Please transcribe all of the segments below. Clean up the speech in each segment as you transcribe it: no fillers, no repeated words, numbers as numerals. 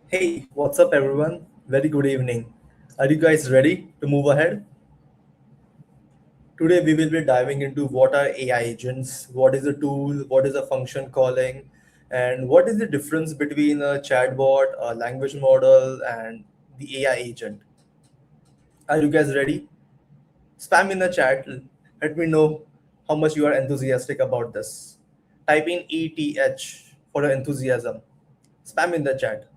Hey, what's up, everyone? Very good evening. Are you guys ready to move ahead? Today, we will be diving into what are AI agents, what is a tool, what is a function calling, and what is the difference between a chatbot, a language model, and the AI agent. Are you guys ready? Spam in the chat. Let me know how much you are enthusiastic about this. Type in ETH for your enthusiasm. Spam in the chat.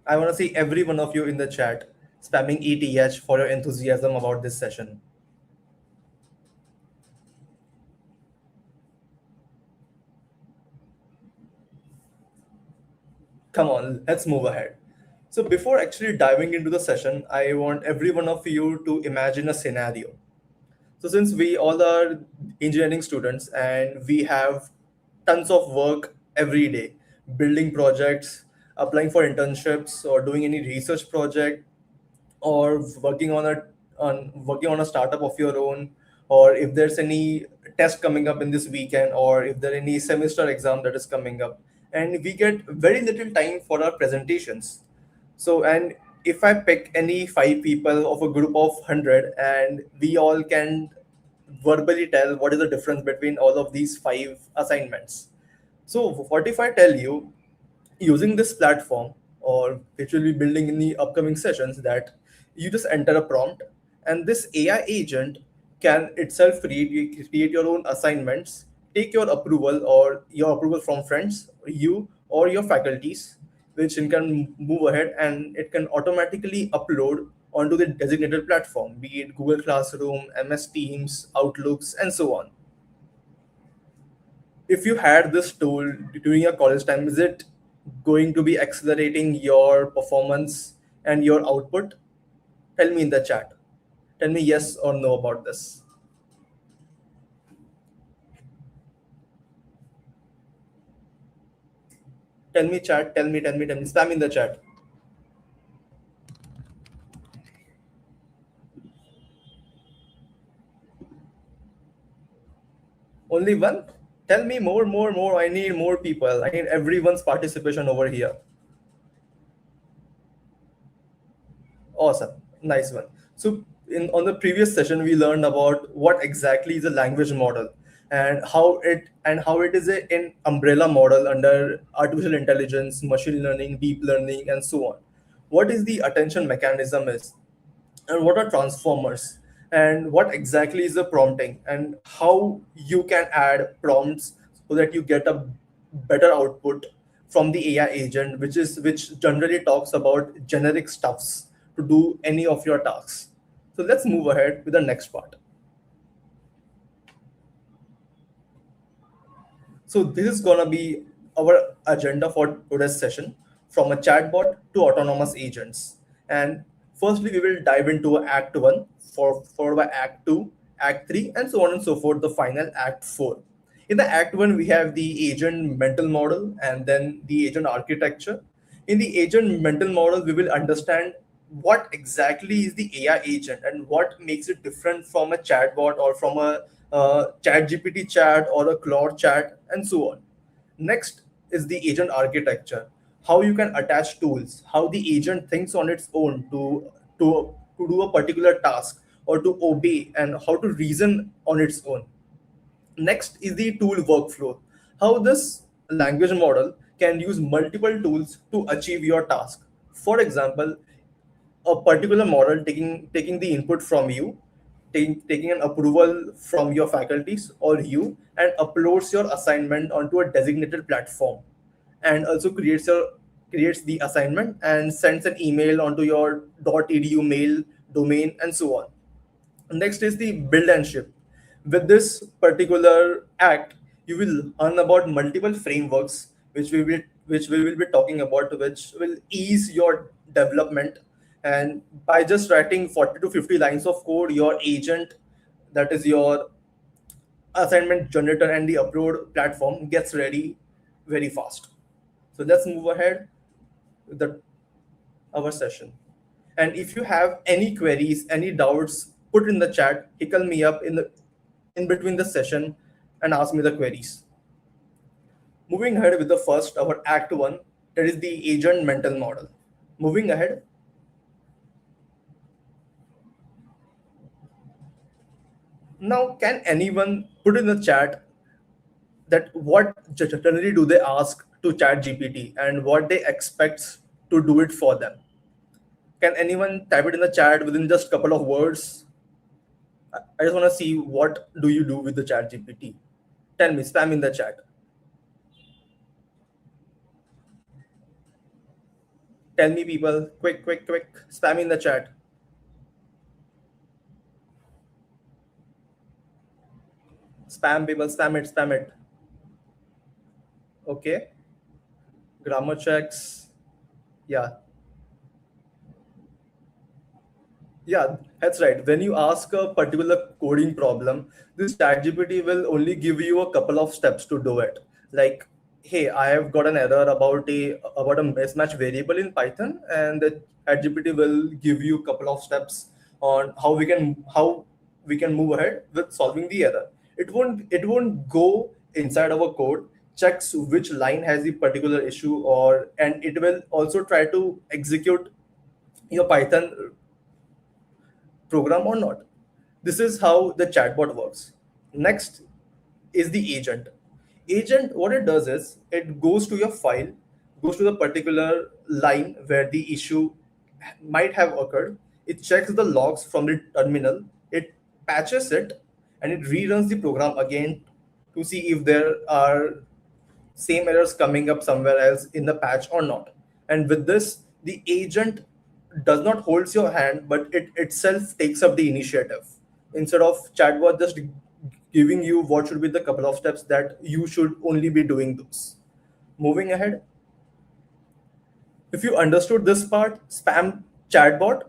I want to see every one of you in the chat spamming ETH for your enthusiasm about this session. Come on, let's move ahead. So, before actually diving into the session, I want every one of you to imagine a scenario. So, since we all are engineering students and we have tons of work every day, building projects, applying for internships, or doing any research project, or working on a startup of your own, or if there's any test coming up in this weekend, or if there any semester exam that is coming up, and we get very little time for our presentations. So, and if I pick any five people of a group of 100 and we all can verbally tell what is the difference between all of these five assignments. So what if I tell you, using this platform, or which will be building in the upcoming sessions, that you just enter a prompt and this AI agent can itself create your own assignments, take your approval or your approval from friends, you or your faculties, which it can move ahead and it can automatically upload onto the designated platform, be it Google Classroom, MS Teams, Outlooks, and so on. If you had this tool during your college time, is it going to be accelerating your performance and your output? Tell me in the chat. Tell me yes or no about this. Tell me chat, tell me, spam in the chat. Only one? Tell me more, more, more. I need more people. I need everyone's participation over here. Awesome. Nice one. So in on the previous session we learned about what exactly is a language model and how it is an umbrella model under artificial intelligence, machine learning, deep learning, and so on. What is the attention mechanism is, and what are transformers, and what exactly is the prompting, and how you can add prompts so that you get a better output from the AI agent, which generally talks about generic stuffs to do any of your tasks. So let's move ahead with the next part. So this is gonna be our agenda for today's session, from a chatbot to autonomous agents. And firstly, we will dive into Act One, followed by Act Two, Act Three, and so on and so forth. The final Act Four. In the Act One, we have the agent mental model and then the agent architecture. In the agent mental model, we will understand what exactly is the AI agent and what makes it different from a chatbot or from a chat GPT chat or a Claude chat, and so on. Next is the agent architecture, how you can attach tools, how the agent thinks on its own to do a particular task or to obey, and how to reason on its own. Next is the tool workflow, how this language model can use multiple tools to achieve your task. For example, a particular model taking the input from you, taking an approval from your faculties or you, and uploads your assignment onto a designated platform, and also creates the assignment and sends an email onto your .edu mail domain, and so on. Next is the build and ship. With this particular act, you will learn about multiple frameworks which we will be talking about, which will ease your development. And by just writing 40 to 50 lines of code, your agent, that is your assignment generator and the upload platform, gets ready very fast. So let's move ahead with our session. And if you have any queries, any doubts, put in the chat, tickle me up in between the session and ask me the queries. Moving ahead with the first, our Act 1, that is the agent mental model. Moving ahead, now can anyone put in the chat that what generally do they ask to chat GPT and what they expect to do it for them? Can anyone type it in the chat within just couple of words? I just want to see what do you do with the chat GPT. Tell me, spam in the chat. Tell me, people, quick, quick, quick, spam in the chat. Spam, people, spam it, spam it. Okay, grammar checks. Yeah, yeah, that's right. When you ask a particular coding problem, this ChatGPT will only give you a couple of steps to do it. Like, hey, I have got an error about a mismatch variable in Python, and the ChatGPT will give you a couple of steps on how we can move ahead with solving the error. It won't go inside our code, checks which line has the particular issue, or and it will also try to execute your Python program or not. This is how the chatbot works. Next is the agent. Agent, what it does is it goes to your file, goes to the particular line where the issue might have occurred. It checks the logs from the terminal, it patches it, and it reruns the program again to see if there are same errors coming up somewhere else in the patch or not. And with this, the agent does not holds your hand, but it itself takes up the initiative. Instead of chatbot just giving you what should be the couple of steps that you should only be doing those. Moving ahead, if you understood this part, spam chatbot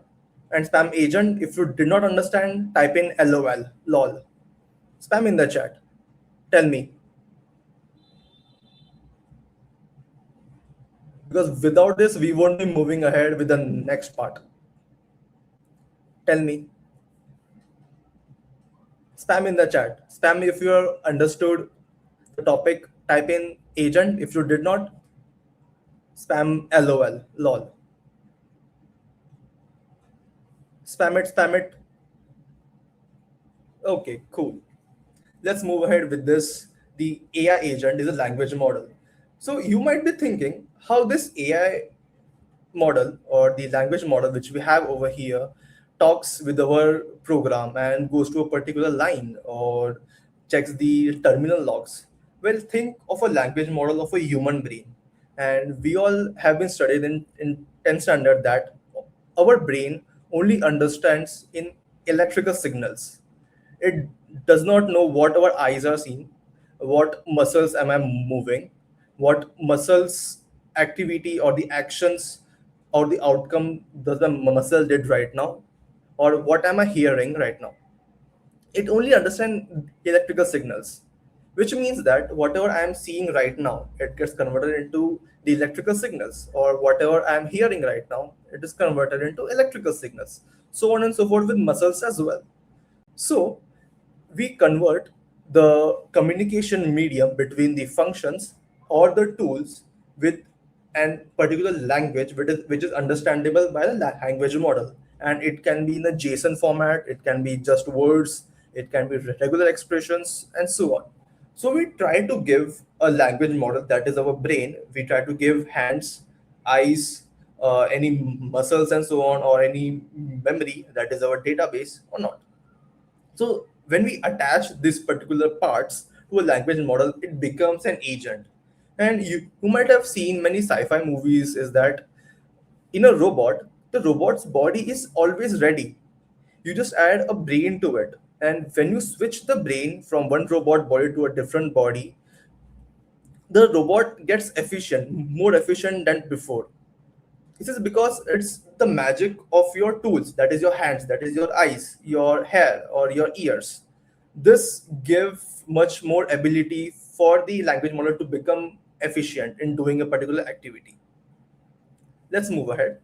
and spam agent. If you did not understand, type in LOL, lol. Spam in the chat. Tell me. Because without this, we won't be moving ahead with the next part. Tell me. Spam in the chat. Spam if you understood the topic. Type in agent. If you did not, spam LOL, lol. Spam it, spam it. Okay, cool. Let's move ahead with this. The AI agent is a language model. So you might be thinking how this AI model or the language model which we have over here talks with our program and goes to a particular line or checks the terminal logs. Well, think of a language model of a human brain. And we all have been studied in 10th standard that our brain only understands in electrical signals. It does not know what our eyes are seeing, what muscles am I moving, what muscles activity or the actions or the outcome does the muscle did right now, or what am I hearing right now. It only understands electrical signals, which means that whatever I am seeing right now, it gets converted into the electrical signals, or whatever I am hearing right now, it is converted into electrical signals, so on and so forth with muscles as well. So we convert the communication medium between the functions or the tools with an particular language which is understandable by the language model. And it can be in a JSON format, it can be just words, it can be regular expressions, and so on. So we try to give a language model that is our brain. We try to give hands, eyes, any muscles, and so on, or any memory that is our database or not. So when we attach these particular parts to a language model, it becomes an agent. And you might have seen many sci-fi movies is that in a robot, the robot's body is always ready. You just add a brain to it. And when you switch the brain from one robot body to a different body, the robot gets efficient, more efficient than before. This is because it's the magic of your tools, that is your hands, that is your eyes, your hair, or your ears. This give much more ability for the language model to become efficient in doing a particular activity. Let's move ahead.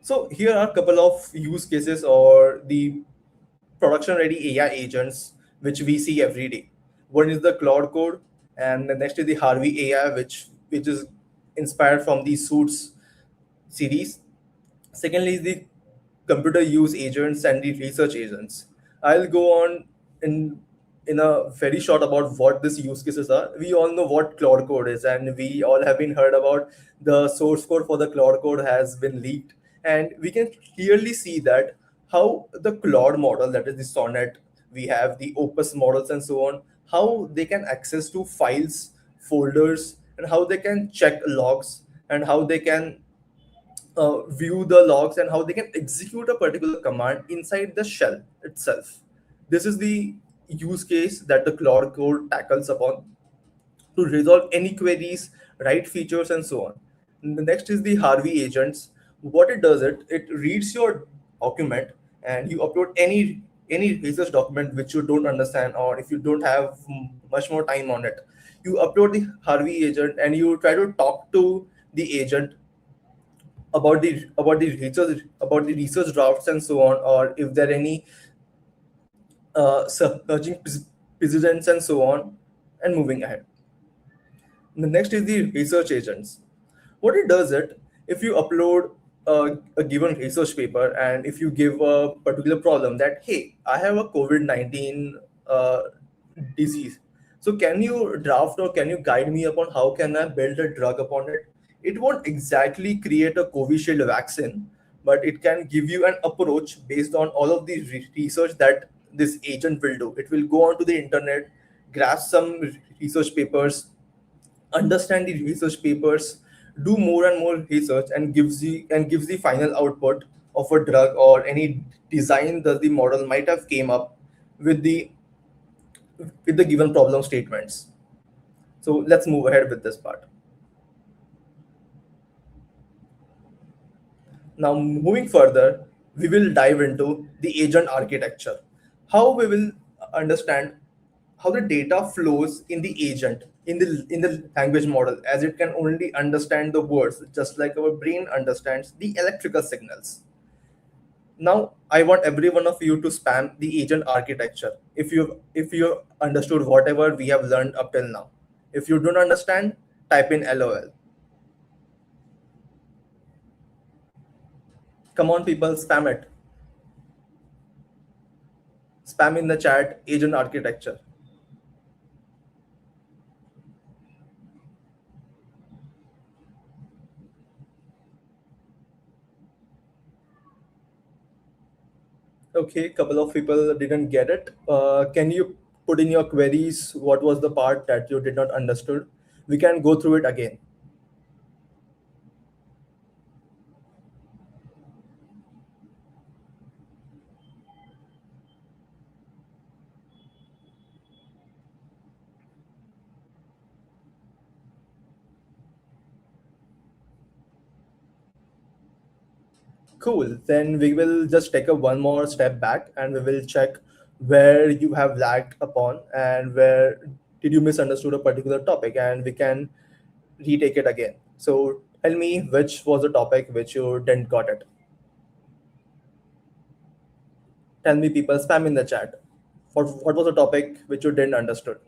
So here are a couple of use cases or the production ready AI agents which we see every day. One is the Cloud Code, and the next is the Harvey AI, which is inspired from the Suits series. Secondly, the computer use agents and the research agents. I'll go on in in a very short about what these use cases are. We all know what Cloud Code is, and we all have been heard about the source code for the Cloud Code has been leaked, and we can clearly see that how the Claude model, that is the Sonnet, we have the Opus models and so on, how they can access to files, folders, and how they can check logs, and how they can view the logs, and how they can execute a particular command inside the shell itself. This is the use case that the Claude Code tackles upon to resolve any queries, write features, and so on. And the next is the Harvey agents. What it does, it reads your document, and you upload any research document which you don't understand, or if you don't have much more time on it, you upload the Harvey agent and you try to talk to the agent about the research drafts and so on, or if there are any searching precedents and so on, and moving ahead. The next is the research agents. What it does, it if you upload a given research paper, and if you give a particular problem that, hey, I have a COVID-19 disease, so can you draft or can you guide me upon how can I build a drug upon it? It won't exactly create a Covishield vaccine, but it can give you an approach based on all of the research that this agent will do. It will go onto the internet, grasp some research papers, understand the research papers, do more and more research, and gives the final output of a drug or any design that the model might have came up with the given problem statements. So let's move ahead with this part. Now, moving further, we will dive into the agent architecture. How we will understand how the data flows in the agent, in the language model, as it can only understand the words, just like our brain understands the electrical signals. Now, I want every one of you to spam the agent architecture if you understood whatever we have learned up till now. If you don't understand, type in LOL. Come on, people, spam it. Spam in the chat agent architecture. Okay, couple of people didn't get it. Can you put in your queries what was the part that you did not understood? We can go through it again. Cool. Then we will just take a one more step back, and we will check where you have lagged upon and where did you misunderstood a particular topic, and we can retake it again. So tell me which was the topic which you didn't got it. Tell me, people, spam in the chat. What was the topic which you didn't understood?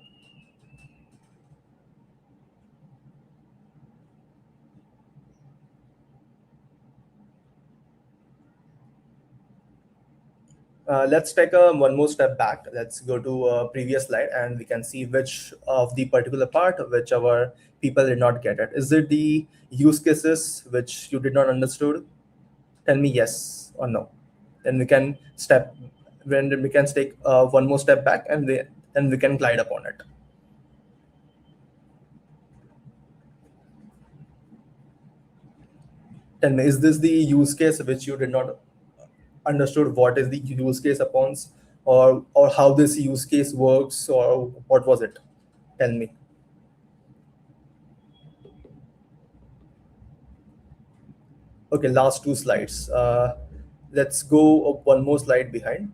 Let's take a one more step back. Let's go to a previous slide, and we can see which of the particular part which our people did not get it. Is it the use cases which you did not understood? Tell me yes or no. Then we can step. Then we can take one more step back, and then we can glide upon it. Tell me, is this the use case which you did not understood? What is the use case upon, or how this use case works, or what was it? Tell me. Okay, last two slides. Let's go up one more slide behind.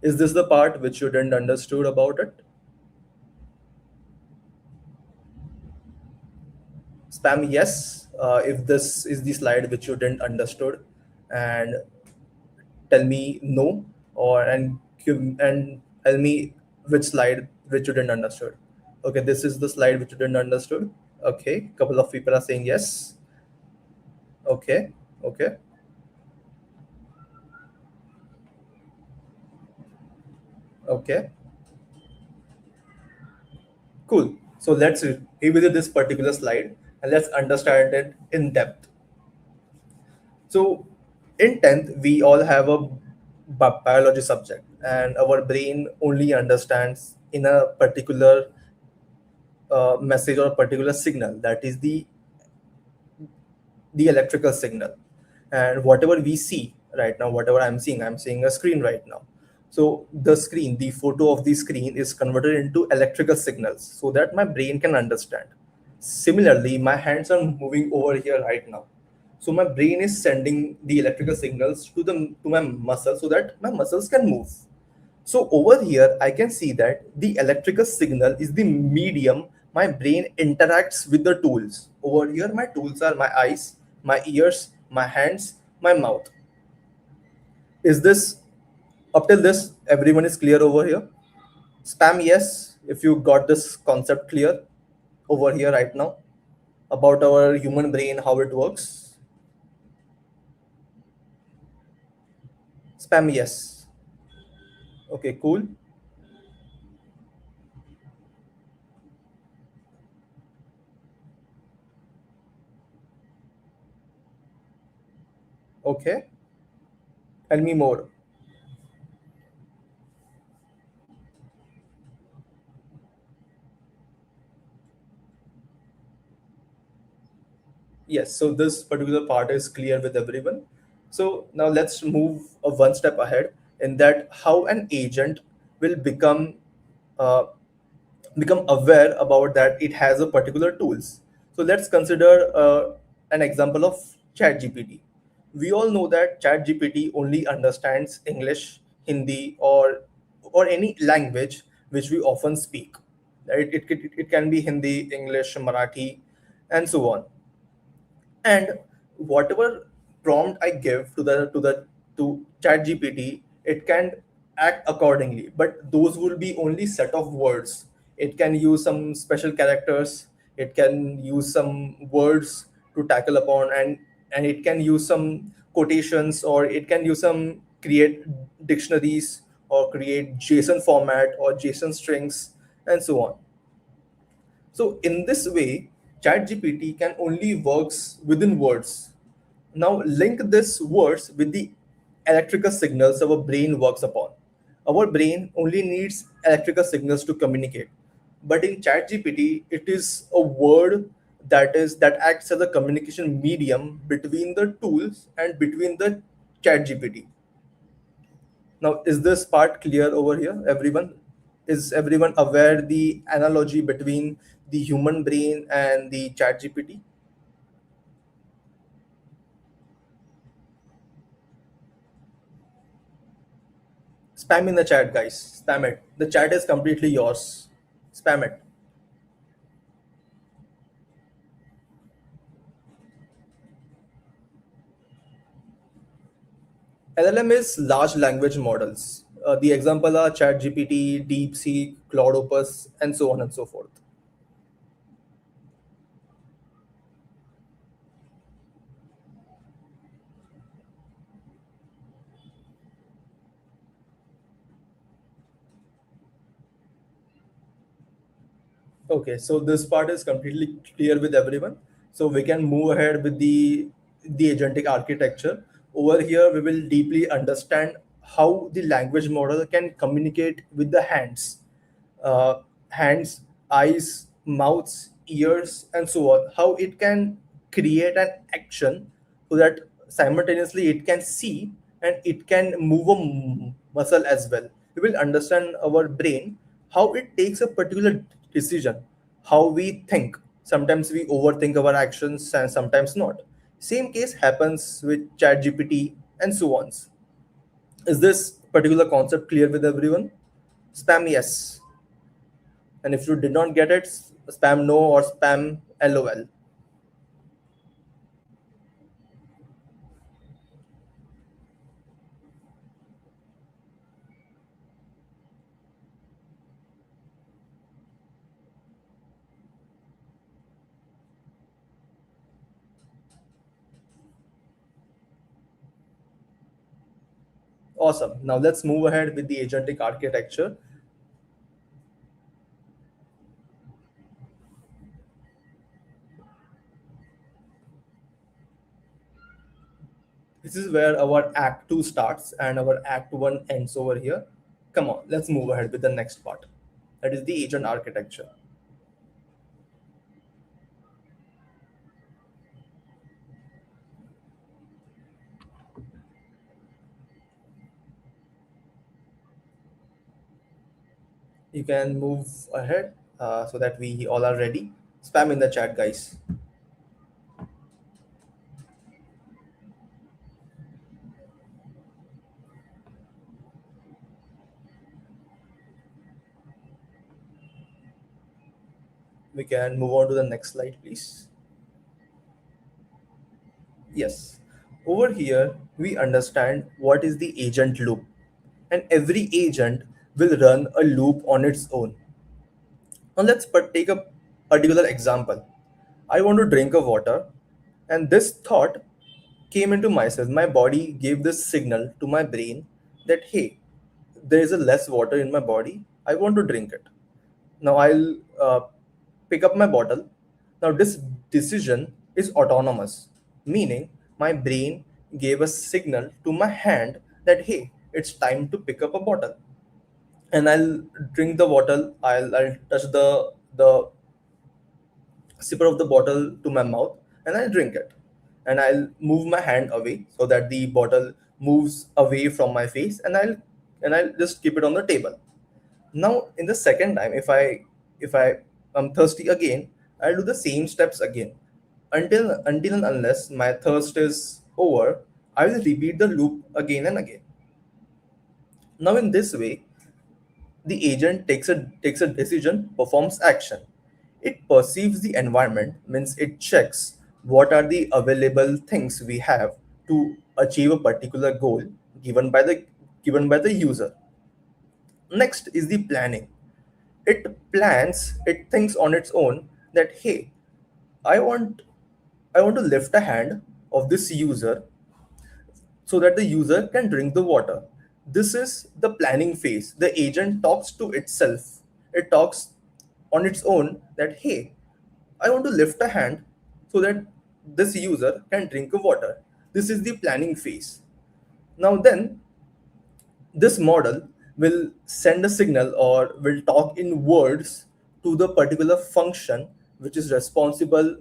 Is this the part which you didn't understood about it? Spam yes if this is the slide which you didn't understood, and tell me no, or and tell me Which slide which you didn't understood? Okay, this is the slide which you didn't understood. Okay, couple of people are saying yes. Okay, okay, okay, cool. So let's revisit this particular slide and let's understand it in depth. So in 10th, we all have a biology subject, and our brain only understands in a particular message or a particular signal, that is the electrical signal. And whatever we see right now, whatever I'm seeing a screen right now. So the screen, the photo of the screen is converted into electrical signals so that my brain can understand. Similarly, my hands are moving over here right now, so my brain is sending the electrical signals to my muscles so that my muscles can move. So over here, I can see that the electrical signal is the medium my brain interacts with the tools. Over here, my tools are my eyes, my ears, my hands, my mouth. Is this up till this? Everyone is clear over here? Spam yes, if you got this concept clear over here right now about our human brain, how it works. Spam yes. Okay, cool. Okay, tell me more. Yes, so this particular part is clear with everyone. So now let's move one step ahead in that how an agent will uh, become aware about that it has a particular tools. So let's consider an example of ChatGPT. We all know that ChatGPT only understands English, Hindi, or any language which we often speak. Right? It can be Hindi, English, Marathi, and so on. And whatever prompt I give to chat gpt, it can act accordingly, but those will be only set of words. It can use some special characters, it can use some words to tackle upon, and it can use some quotations, or it can use some create dictionaries, or create json format or json strings, and so on. So in this way, ChatGPT can only works within words. Now link this words with the electrical signals our brain works upon. Our brain only needs electrical signals to communicate. But in ChatGPT, it is a word that acts as a communication medium between the tools and between the ChatGPT. Now, is this part clear over here, everyone? Is everyone aware the analogy between the human brain and the chat GPT? Spam in the chat, guys. Spam it. The chat is completely yours. Spam it. LLM is large language models. The example are ChatGPT, DeepSeek, Claude Opus, and so on and so forth. Okay, so this part is completely clear with everyone. So we can move ahead with the agentic architecture. Over here, we will deeply understand how the language model can communicate with the hands, uh, hands, eyes, mouths, ears, and so on. How it can create an action so that simultaneously it can see and it can move a muscle as well. We will understand our brain, how it takes a particular decision, how we think. Sometimes we overthink our actions and sometimes not. Same case happens with ChatGPT and so on. Is this particular concept clear with everyone? Spam yes. And if you did not get it, spam no or spam lol. Awesome. Now let's move ahead with the agentic architecture. This is where our Act 2 starts and our Act 1 ends over here. Come on, let's move ahead with the next part. That is the agent architecture. You can move ahead so that we all are ready. Spam in the chat, guys. We can move on to the next slide, please. Yes. Over here, we understand what is the agent loop. And every agent will run a loop on its own. Now let's take a particular example. I want to drink a water, and this thought came into myself. My body gave this signal to my brain that hey, there is a less water in my body. I want to drink it. Now I'll pick up my bottle. Now this decision is autonomous, meaning my brain gave a signal to my hand that hey, it's time to pick up a bottle, and I'll drink the bottle. I'll touch the sipper of the bottle to my mouth, and I'll drink it. And I'll move my hand away so that the bottle moves away from my face, and I'll just keep it on the table. Now in the second time, if I am thirsty again, I'll do the same steps again until and unless my thirst is over. I will repeat the loop again and again. Now in this way, the agent takes a decision, performs action. It perceives the environment, means it checks what are the available things we have to achieve a particular goal given by the user. Next is the planning. It thinks on its own that hey, I want I want to lift a hand of this user so that the user can drink the water. This is the planning phase. The agent talks to itself. It talks on its own that, hey, I want to lift a hand so that this user can drink the water. This is the planning phase. Now, then, this model will send a signal or will talk in words to the particular function which is responsible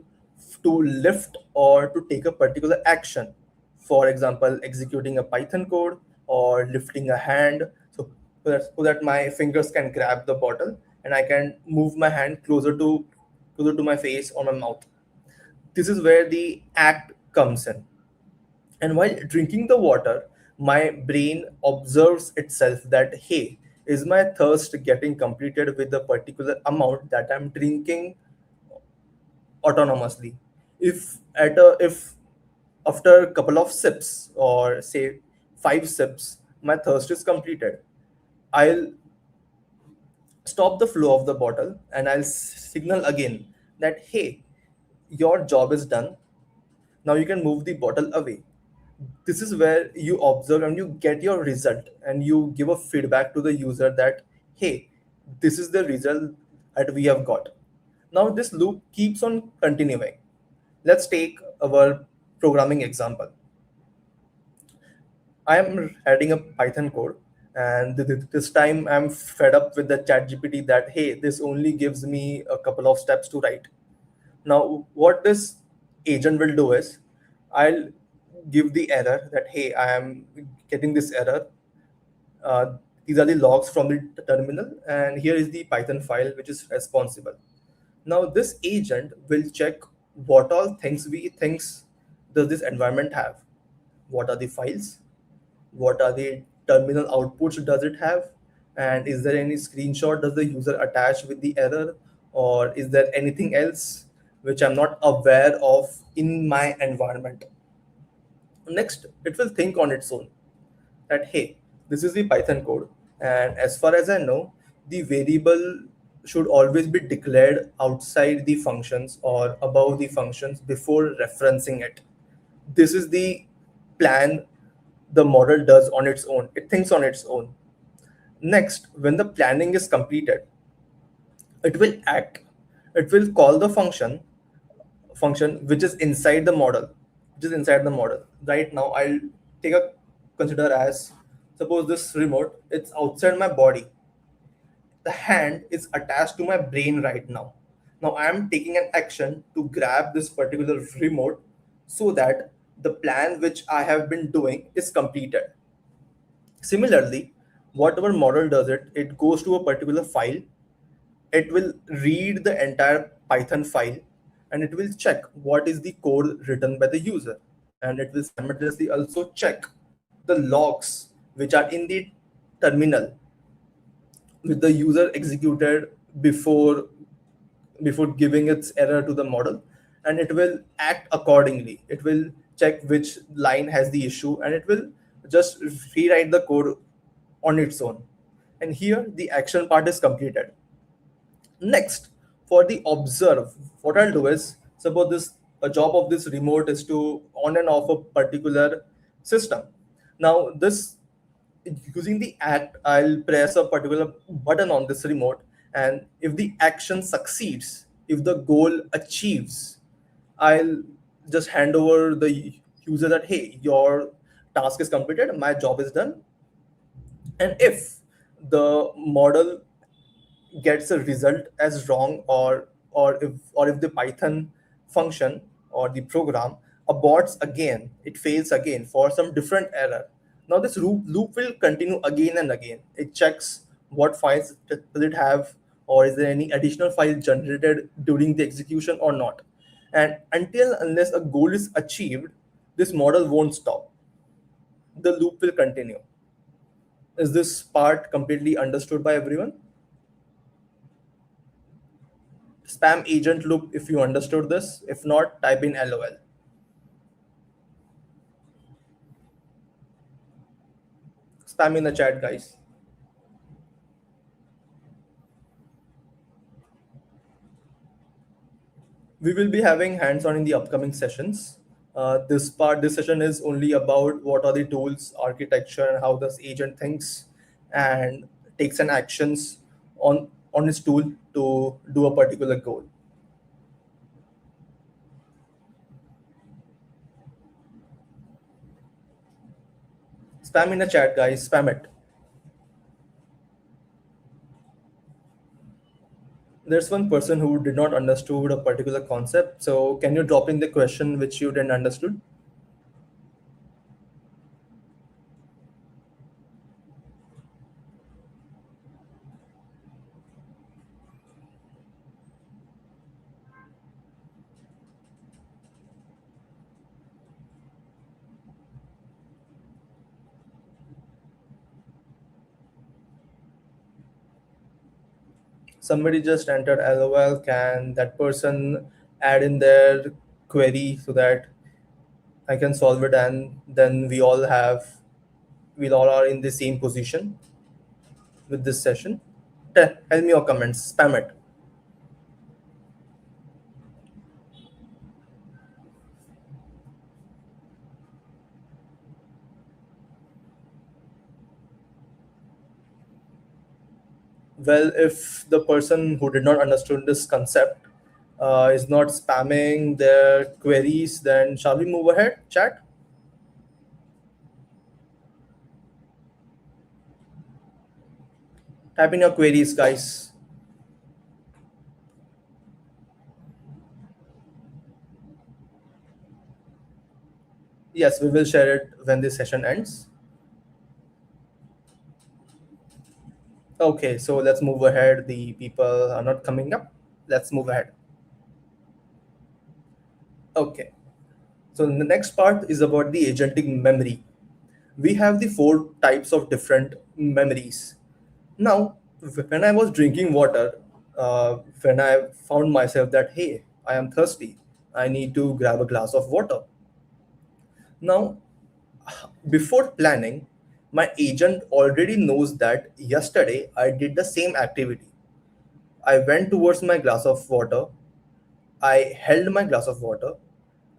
to lift or to take a particular action. For example, executing a Python code or lifting a hand so that my fingers can grab the bottle and I can move my hand closer to my face or my mouth. This is where the act comes in. And while drinking the water, my brain observes itself that, hey, is my thirst getting completed with the particular amount that I'm drinking autonomously? If after a couple of sips or say 5 sips, my thirst is completed, I'll stop the flow of the bottle and I'll signal again that, hey, your job is done. Now you can move the bottle away. This is where you observe and you get your result and you give a feedback to the user that hey, this is the result that we have got. Now this loop keeps on continuing. Let's take our programming example. I am writing a Python code, and this time I'm fed up with the chat gpt that hey, this only gives me a couple of steps to write. Now what this agent will do is I'll give the error that hey, I am getting this error. These are the logs from the terminal, and here is the Python file which is responsible. Now this agent will check what all things we thinks does this environment have. What are the files? What are the terminal outputs does it have? And is there any screenshot does the user attach with the error? Or is there anything else which I'm not aware of in my environment? Next, it will think on its own that hey, this is the Python code, and as far as I know, the variable should always be declared outside the functions or above the functions before referencing it. This is the plan the model does on its own. It thinks on its own. Next, when the planning is completed, it will act. It will call the function which is inside the model, right now. I'll take a consider as, suppose this remote, it's outside my body. The hand is attached to my brain right now. Now I am taking an action to grab this particular remote so that the plan which I have been doing is completed. Similarly, whatever model does it, it goes to a particular file, it will read the entire Python file, and it will check what is the code written by the user. And it will simultaneously also check the logs which are in the terminal with the user executed before before giving its error to the model, and it will act accordingly. It will check which line has the issue, and it will just rewrite the code on its own. And here the action part is completed. Next, for the observe, what I'll do is, suppose this a job of this remote is to on and off a particular system. Now this, using the act, I'll press a particular button on this remote, and if the action succeeds, if the goal achieves, I'll just hand over the user that, hey, your task is completed, my job is done. And if the model gets a result as wrong, or if the Python function or the program aborts again, it fails again for some different error. Now this loop will continue again and again. It checks what files does it have, or is there any additional file generated during the execution or not. And until unless a goal is achieved, this model won't stop. The loop will continue. Is this part completely understood by everyone? Spam agent loop if you understood this. If not, type in LOL. Spam in the chat, guys. We will be having hands-on in the upcoming sessions. This session is only about what are the tools, architecture, and how this agent thinks and takes an actions on its tool to do a particular goal. Spam in the chat, guys. Spam it. There's one person who did not understood a particular concept. So can you drop in the question which you didn't understood? Somebody just entered LOL. Can that person add in their query so that I can solve it, and then we all are in the same position with this session? Tell me your comments. Spam it. Well, if the person who did not understand this concept is not spamming their queries, then shall we move ahead, chat? Type in your queries, guys. Yes, we will share it when this session ends. Okay, so let's move ahead. The people are not coming up. Let's move ahead. Okay, so the next part is about the agentic memory. We have the four types of different memories. Now, when I was drinking water, when I found myself that, hey, I am thirsty, I need to grab a glass of water. Now, before planning, my agent already knows that yesterday I did the same activity. I went towards my glass of water, I held my glass of water,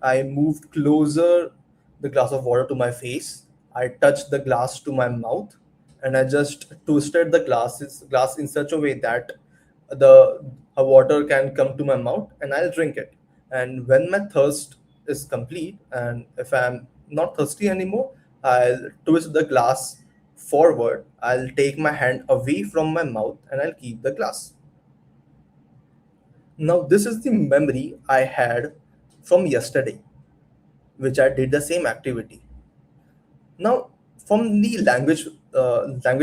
I moved closer the glass of water to my face, I touched the glass to my mouth, and I just twisted the glass in such a way that the water can come to my mouth, and I'll drink it. And when my thirst is complete, and if I'm not thirsty anymore, I'll twist the glass forward. I'll take my hand away from my mouth, and I'll keep the glass. Now, this is the memory I had from yesterday, which I did the same activity. Now, from the language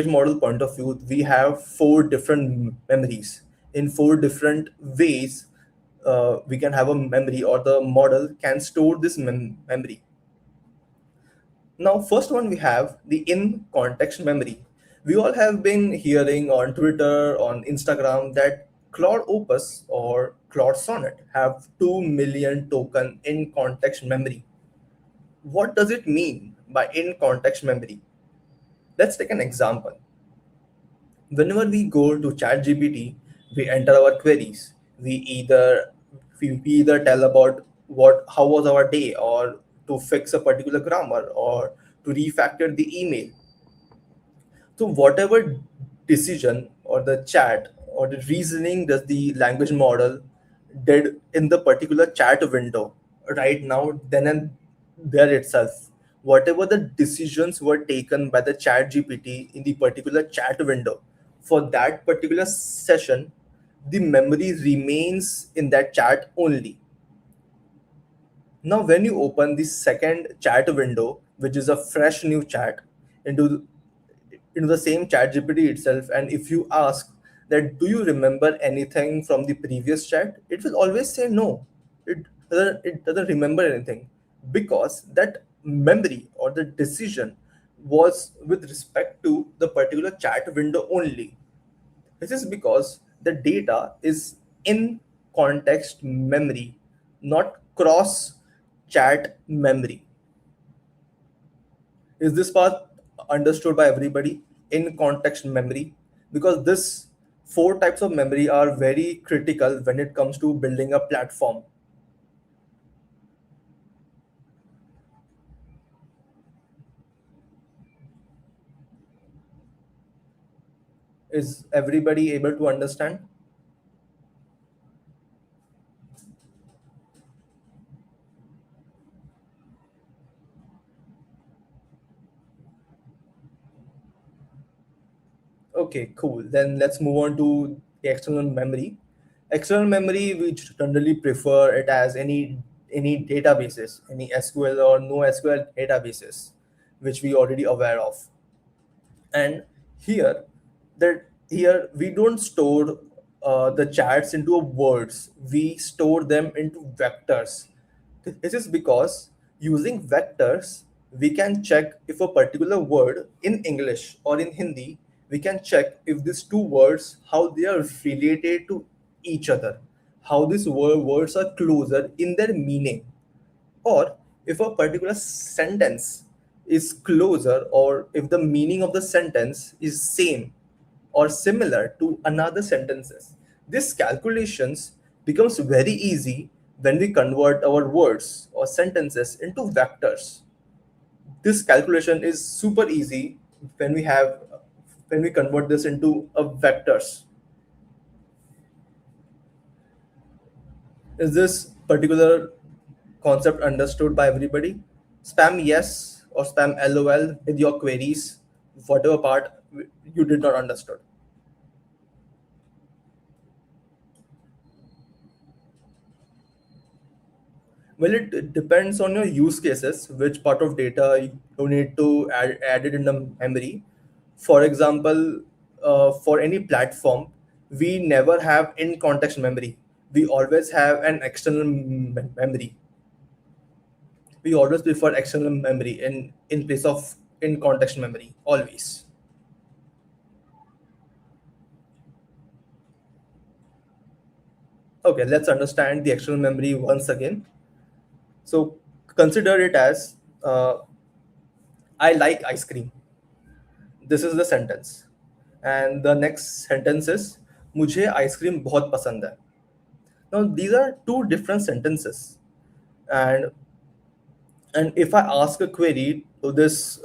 model point of view, we have four different memories. In four different ways, we can have a memory, or the model can store this memory. Now, first one we have the in context memory. We all have been hearing on Twitter, on Instagram, that Claude Opus or Claude Sonnet have 2 million token in context memory. What does it mean by in context memory? Let's take an example. Whenever we go to ChatGPT, we enter our queries. We either tell about what how was our day, or to fix a particular grammar, or to refactor the email. So whatever decision or the chat or the reasoning does the language model did in the particular chat window right now, then and there itself, whatever the decisions were taken by the chat GPT in the particular chat window for that particular session, the memory remains in that chat only. Now, when you open the second chat window, which is a fresh new chat, into into the same chat GPT itself, and if you ask that, do you remember anything from the previous chat, it will always say no. It doesn't remember anything, because that memory or the decision was with respect to the particular chat window only. This is because the data is in context memory, not cross chat memory. Is this part understood by everybody? In context memory? Because this four types of memory are very critical when it comes to building a platform. Is everybody able to understand? Okay, cool. Then let's move on to the external memory. External memory, we generally prefer it as any databases, any SQL or no SQL databases, which we already aware of. And here, here we don't store the chats into words. We store them into vectors. This is because using vectors, we can check if a particular word in English or in Hindi, we can check if these two words, how they are related to each other, how these words are closer in their meaning, or if a particular sentence is closer, or if the meaning of the sentence is same or similar to another sentences. This calculations becomes very easy when we convert our words or sentences into vectors. This calculation is super easy when we convert this into a vectors. Is this particular concept understood by everybody? Spam yes or spam lol with your queries, whatever part you did not understood. Well, it depends on your use cases, which part of data you need to add it in the memory. For example, for any platform, we never have in context memory. We always have an external memory. We always prefer external memory in place of in context memory, always. Okay, let's understand the external memory once again. So consider it as I like ice cream. This is the sentence. And the next sentence is मुझे ice cream बहुत पसंद है. Now these are two different sentences, and And if I ask a query to this,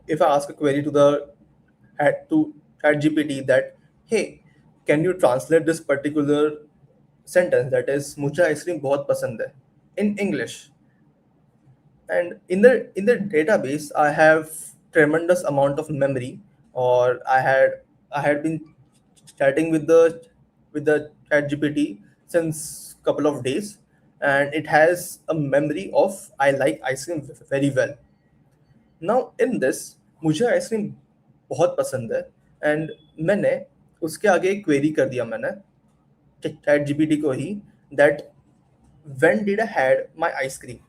if I ask a query to the to ChatGPT that, hey, can you translate this particular sentence that is मुझे ice cream बहुत पसंद है in English, and in the database I have tremendous amount of memory, or I had been chatting with the chat gpt since couple of days, and it has a memory of I like ice cream very well. Now in this मुझे ice cream बहुत पसंद है, and मैंने उसके आगे एक query कर दिया मैंने चैट जीपीटी को ही, that when did I had my ice cream.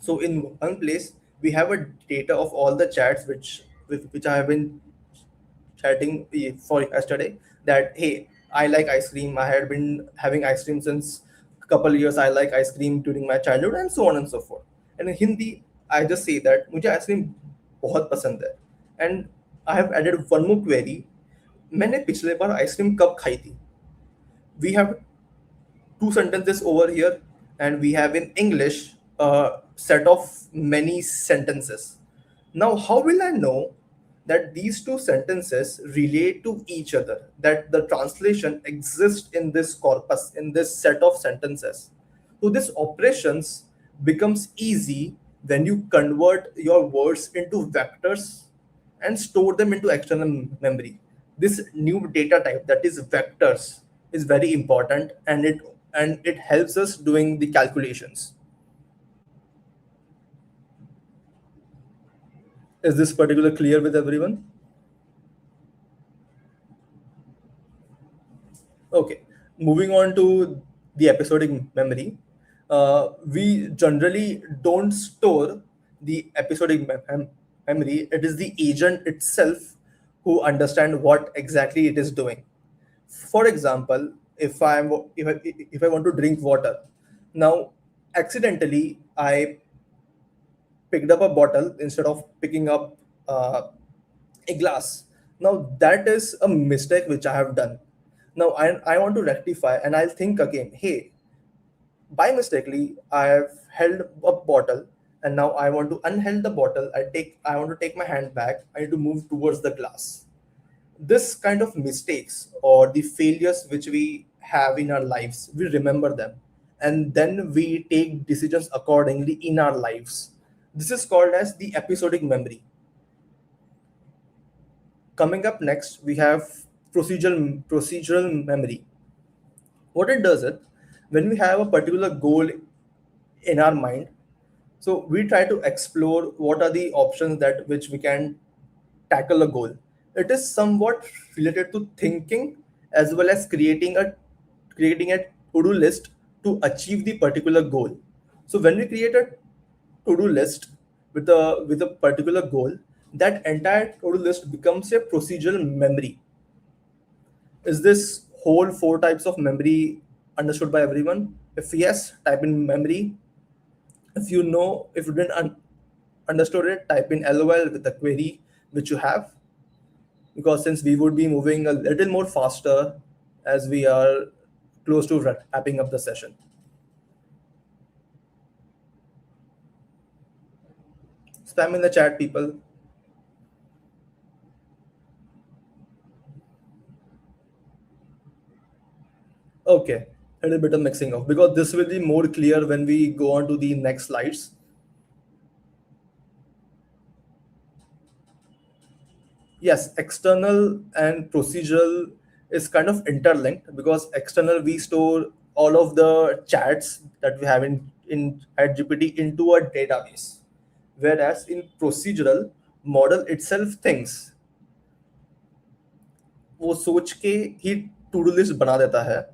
So in one place we have a data of all the chats which I have been chatting for yesterday, that hey, I like ice cream. I had been having ice cream since a couple years. I like ice cream during my childhood and so on and so forth. And in Hindi, I just say that मुझे ice cream बहुत पसंद है. And I have added one more query. मैंने पिछले बार ice cream कब खाई थी. We have two sentences over here, and we have in English a set of many sentences. Now, how will I know that these two sentences relate to each other, that the translation exists in this corpus, in this set of sentences? So this operations becomes easy when you convert your words into vectors and store them into external memory. This new data type, that is vectors, is very important, and it helps us doing the calculations. Is this particular clear with everyone? Okay, moving on to the episodic memory. We generally don't store the episodic memory. It is the agent itself who understand what exactly it is doing. For example, if I want to drink water, now accidentally I picked up a bottle instead of picking up a glass. Now that is a mistake which I have done. Now I want to rectify, and I'll think again, hey, by mistakenly I have held a bottle, and now I want to unheld the bottle. I want to take my hand back. I need to move towards the glass. This kind of mistakes or the failures which we have in our lives, we remember them, and then we take decisions accordingly in our lives. This is called as the episodic memory. Coming up next, we have procedural memory. What it does is, when we have a particular goal in our mind, so we try to explore what are the options that which we can tackle a goal. It is somewhat related to thinking as well as creating a to-do list to achieve the particular goal. So when we create a to-do list with a particular goal, that entire to-do list becomes a procedural memory. Is this whole four types of memory understood by everyone? If yes, type in memory. If you didn't understood it, type in LOL with the query which you have, because since we would be moving a little more faster as we are close to wrapping up the session. Spam in the chat, people. Okay, a little bit of mixing of, because this will be more clear when we go on to the next slides. Yes, external and procedural is kind of interlinked, because external we store all of the chats that we have in at GPT into a database, whereas in procedural model itself thinks, वो सोच के ही to do list बना देता है,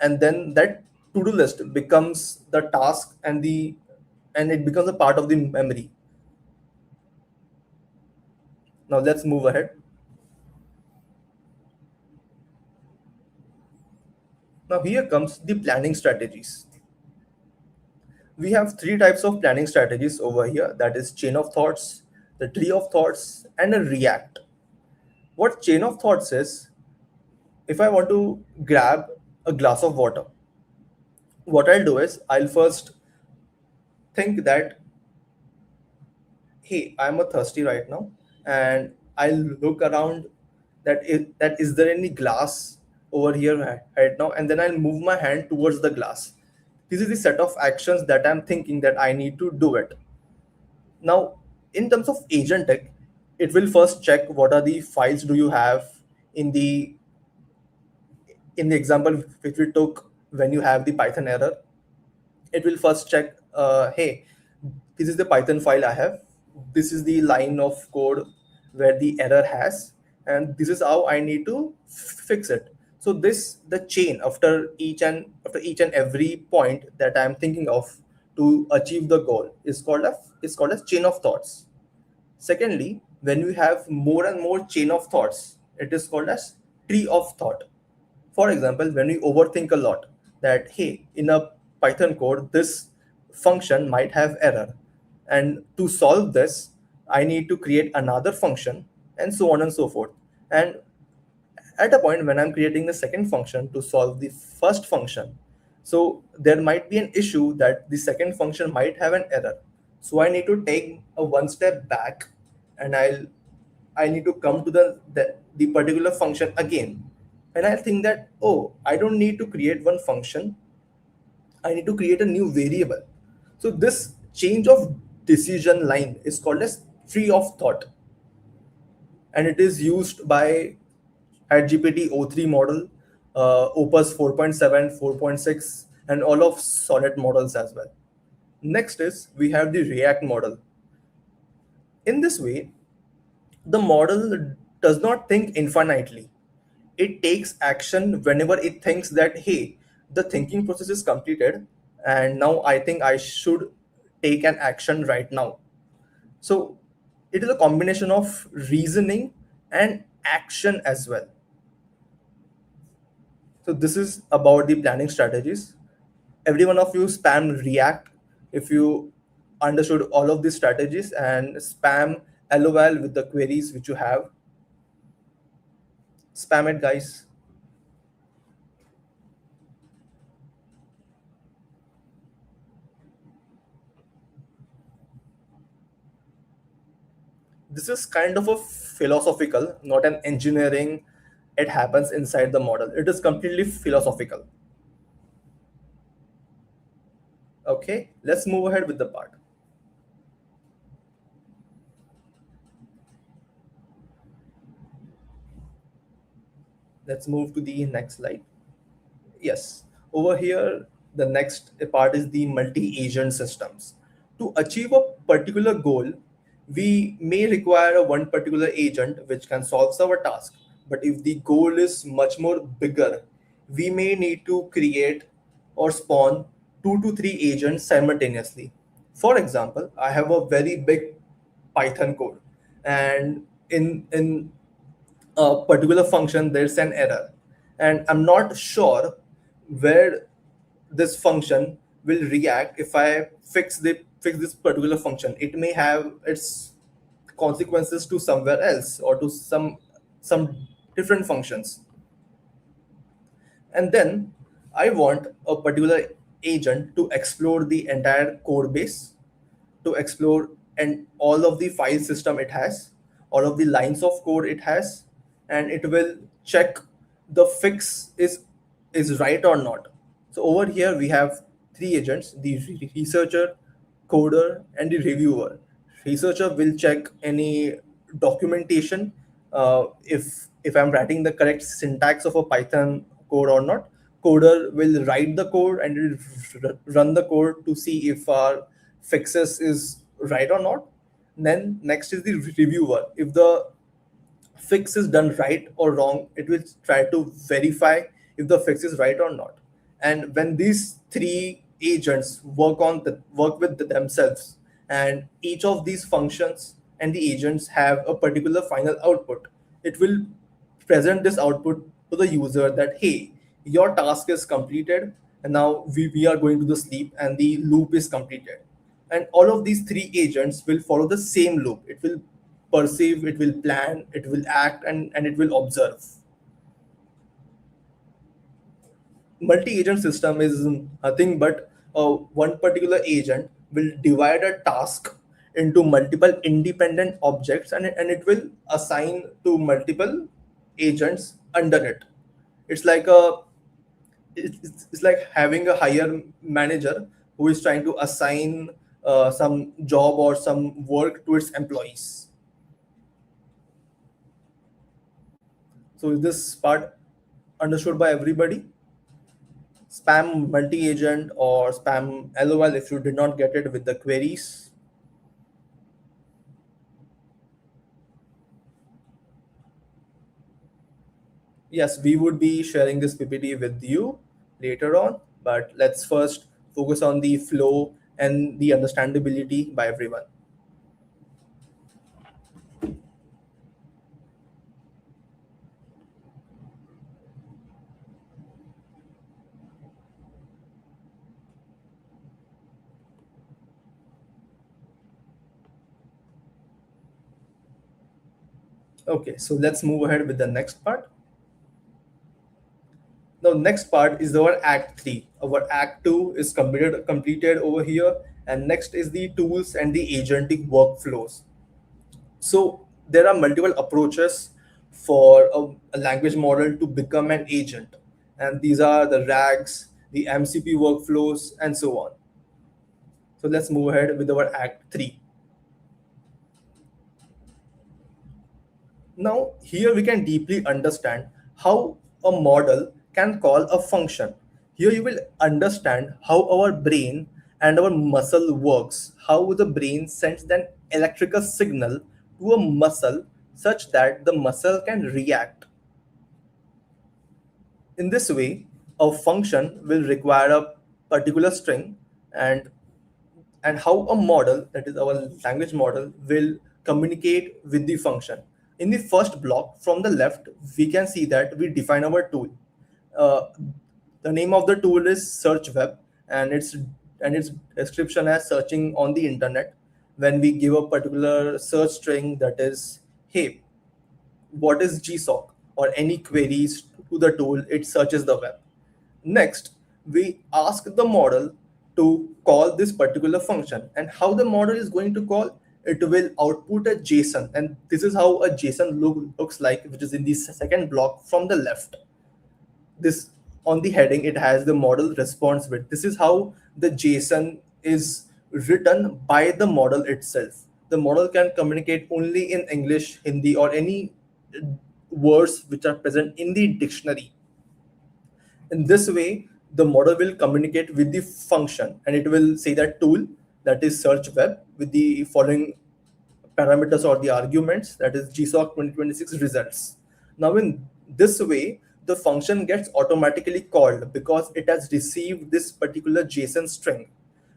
and then that to do list becomes the task and it becomes a part of the memory. Now let's move ahead. Now here comes the planning strategies. We have three types of planning strategies over here, that is chain of thoughts, the tree of thoughts, and a react. What chain of thoughts is, if I want to grab a glass of water, what I'll do is I'll first think that hey, I'm a thirsty right now, and I'll look around that is there any glass over here right now, and then I'll move my hand towards the glass. This is the set of actions that I'm thinking that I need to do it. Now, in terms of Agentic, it will first check what are the files do you have in the example which we took. When you have the Python error, it will first check, hey, this is the Python file I have, this is the line of code where the error has, and this is how I need to fix it. So this the chain after each and every point that I'm thinking of to achieve the goal is called as chain of thoughts. Secondly, when we have more and more chain of thoughts, it is called as tree of thought. For example, when we overthink a lot, that hey, in a Python code, this function might have error. And to solve this, I need to create another function, and so on and so forth. And at a point when I'm creating the second function to solve the first function, so there might be an issue that the second function might have an error. So I need to take a one step back, and I need to come to the particular function again. And I think that, oh, I don't need to create one function, I need to create a new variable. So this change of decision line is called as tree of thought, and it is used by at GPT o3 model, Opus 4.7, 4.6, and all of Sonnet models as well. Next is we have the React model. In this way, the model does not think infinitely. It takes action whenever it thinks that, hey, the thinking process is completed, and now I think I should take an action right now. So it is a combination of reasoning and action as well. So this is about the planning strategies. Every one of you spam React if you understood all of these strategies, and spam LOL with the queries which you have. Spam it, guys. This is kind of a philosophical, not an engineering. It happens inside the model. It is completely philosophical. Okay, let's move ahead with the part. Let's move to the next slide. Yes, over here, the next part is the multi-agent systems. To achieve a particular goal, we may require a one particular agent which can solve our task. But if the goal is much more bigger, we may need to create or spawn two to three agents simultaneously. For example, I have a very big Python code, and in a particular function there's an error, and I'm not sure where this function will react if I fix this particular function. It may have its consequences to somewhere else or to some different functions. And then I want a particular agent to explore the entire code base, to explore and all of the file system it has, all of the lines of code it has, and it will check the fix is right or not. So over here we have three agents: the researcher, coder, and the reviewer. Researcher will check any documentation, if I'm writing the correct syntax of a Python code or not. Coder will write the code and will run the code to see if our fixes is right or not. Then next is the reviewer. If the fix is done right or wrong, it will try to verify if the fix is right or not. And when these three agents work with themselves, and each of these functions and the agents have a particular final output, it will present this output to the user that, hey, your task is completed, and now we are going to the sleep and the loop is completed. And all of these three agents will follow the same loop. It will perceive, it will plan, it will act, and it will observe. Multi-agent system is nothing but one particular agent will divide a task into multiple independent objects, and it will assign to multiple agents under it. It's like a it's like having a higher manager who is trying to assign some job or some work to its employees. So is this part understood by everybody? Spam multi-agent or spam LOL if you did not get it with the queries. Yes, we would be sharing this PPT with you later on, but let's first focus on the flow and the understandability by everyone. Okay, so let's move ahead with the next part. The next part is our Act 3. Our Act 2 is completed over here, and next is the tools and the agentic workflows. So there are multiple approaches for a language model to become an agent, and these are the RAGs, the MCP workflows, and so on. So let's move ahead with our Act 3. Now, here we can deeply understand how a model can call a function. Here you will understand how our brain and our muscle works, how the brain sends an electrical signal to a muscle such that the muscle can react. In this way, a function will require a particular string, and how a model, that is our language model, will communicate with the function. In the first block from the left, we can see that we define our tool. uh, the name of the tool is search web, and its description as searching on the internet. When we give a particular search string, that is, hey, what is gsoc, or any queries to the tool, it searches the web. Next, we ask the model to call this particular function, and how the model is going to call it will output a JSON, and this is how a JSON looks like, which is in the second block from the left. This, on the heading, it has the model response bit. This is how the JSON is written by the model itself. The model can communicate only in English, Hindi, or any words which are present in the dictionary. In this way, the model will communicate with the function, and it will say that tool, that is search web, with the following parameters or the arguments, that is GSOC 2026 results. Now, in this way, the function gets automatically called because it has received this particular JSON string.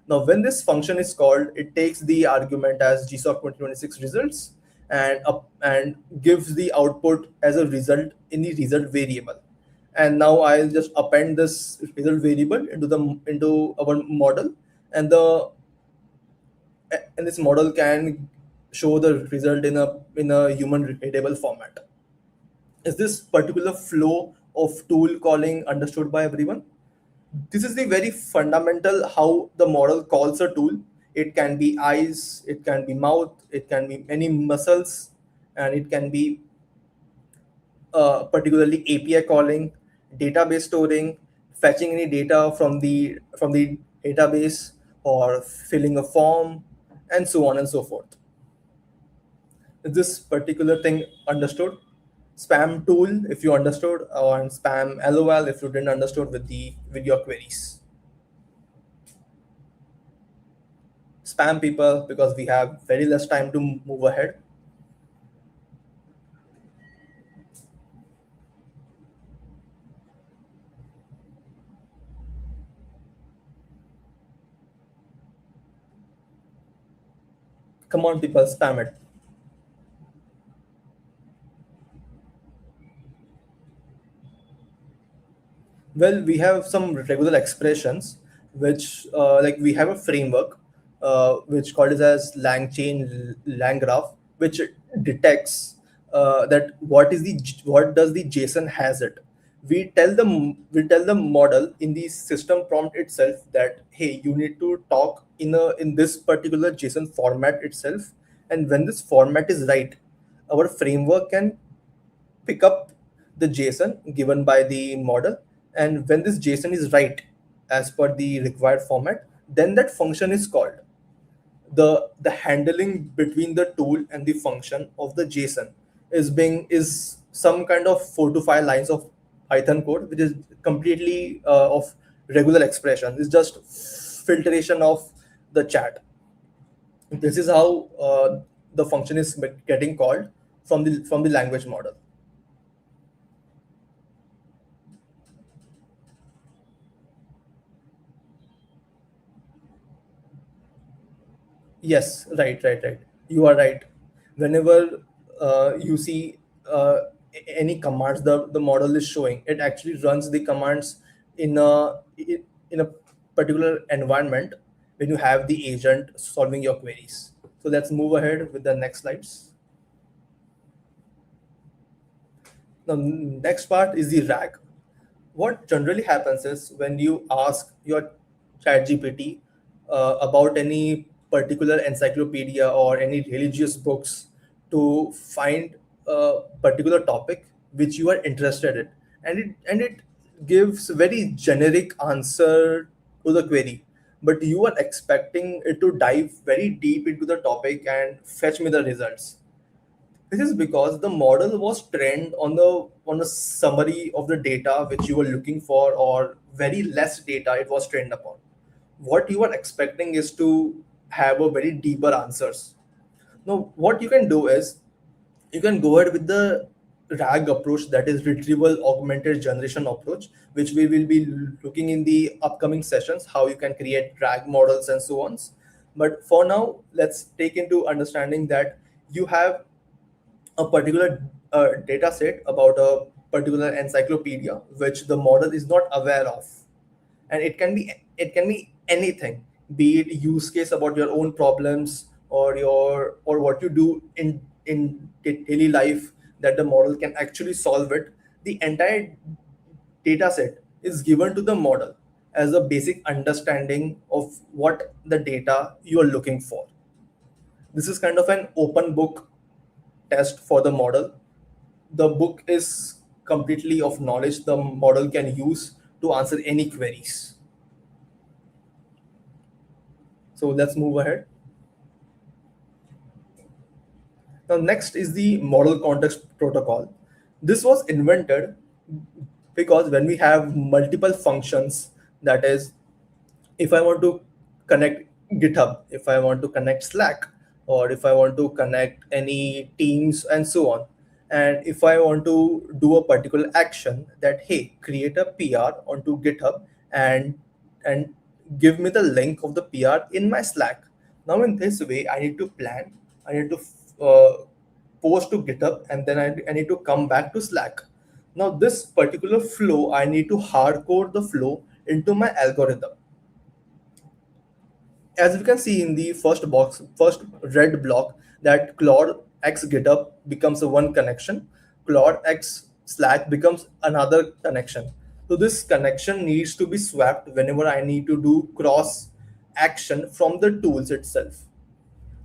Now, when this function is called, it takes the argument as GSOC 2026 results, and gives the output as a result in the result variable. And now I'll just append this result variable into our model, and this model can show the result in a human readable format. Is this particular flow of tool calling understood by everyone? This is the very fundamental how the model calls a tool. It can be eyes, it can be mouth, it can be many muscles, and it can be particularly API calling, database storing, fetching any data from the database, or filling a form, and so on and so forth. Is this particular thing understood? Spam tool if you understood, and spam LOL if you didn't understood with your queries. Spam people, because we have very less time to move ahead. Come on, people, spam it. Well, we have some regular expressions, which like we have a framework, which called as LangChain LangGraph, which detects that what does the JSON has it. We tell the model in the system prompt itself that, hey, you need to talk in this particular JSON format itself. And when this format is right, our framework can pick up the JSON given by the model. And when this JSON is right as per the required format, then that function is called. The handling between the tool and the function of the JSON is some kind of 4 to 5 lines of Python code, which is completely of regular expression. It's just filtration of the chat. This is how the function is getting called from the language model. Yes, right. You are right. Whenever you see any commands the model is showing, it actually runs the commands in a particular environment when you have the agent solving your queries. So let's move ahead with the next slides. The next part is the RAG. What generally happens is when you ask your chat GPT about any particular encyclopedia or any religious books to find a particular topic which you are interested in, and it gives very generic answer to the query, but you are expecting it to dive very deep into the topic and fetch me the results. This is because the model was trained on a summary of the data which you were looking for, or very less data it was trained upon. What you are expecting is to have a very deeper answers. Now, what you can do is you can go ahead with the RAG approach, that is retrieval augmented generation approach, which we will be looking in the upcoming sessions, how you can create RAG models and so on. But for now, let's take into understanding that you have a particular data set about a particular encyclopedia which the model is not aware of, and it can be anything, be it use case about your own problems or what you do in daily life, that the model can actually solve it. The entire data set is given to the model as a basic understanding of what the data you are looking for. This is kind of an open book test for the model. The book is completely of knowledge the model can use to answer any queries. So let's move ahead. Now, next is the model context protocol. This was invented because when we have multiple functions, that is, if I want to connect GitHub, if I want to connect Slack, or if I want to connect any teams and so on, and if I want to do a particular action that, hey, create a PR onto GitHub and give me the link of the PR in my Slack. Now in this way, I need to plan, I need to post to GitHub, and then I need to come back to Slack. Now this particular flow, I need to hardcode the flow into my algorithm. As we can see in the first red block, that Claude X GitHub becomes a one connection, Claude X Slack becomes another connection. So this connection needs to be swapped whenever I need to do cross action from the tools itself.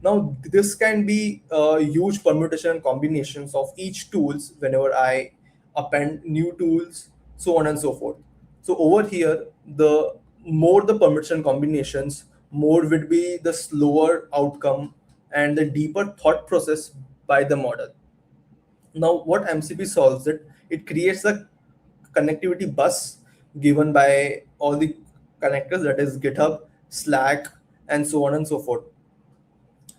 Now, this can be huge permutation and combinations of each tools whenever I append new tools, so on and so forth. So over here, the more the permutation combinations, more would be the slower outcome and the deeper thought process by the model. Now, what MCP solves it? It creates a connectivity bus given by all the connectors, that is GitHub, Slack, and so on and so forth.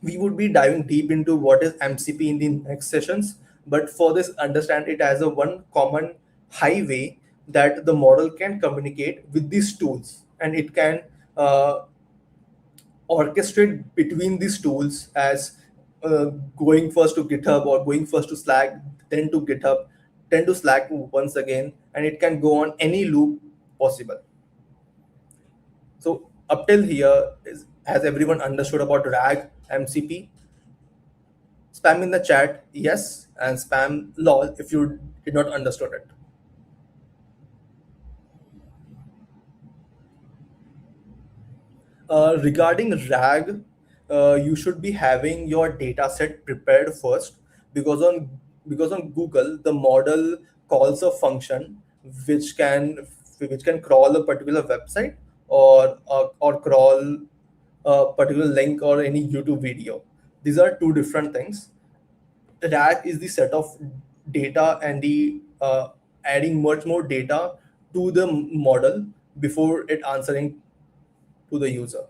We would be diving deep into what is MCP in the next sessions, but for this, understand it as a one common highway that the model can communicate with these tools, and it can orchestrate between these tools as going first to GitHub or going first to Slack, then to GitHub, then to Slack once again, and it can go on any loop possible. So up till here, has everyone understood about RAG, MCP? Spam in the chat, yes, and spam lol if you did not understood it. Regarding RAG, you should be having your data set prepared first, because on Google the model calls a function which can which can crawl a particular website, or crawl a particular link or any YouTube video. These are two different things. RAG is the set of data and the adding much more data to the model before it answering to the user.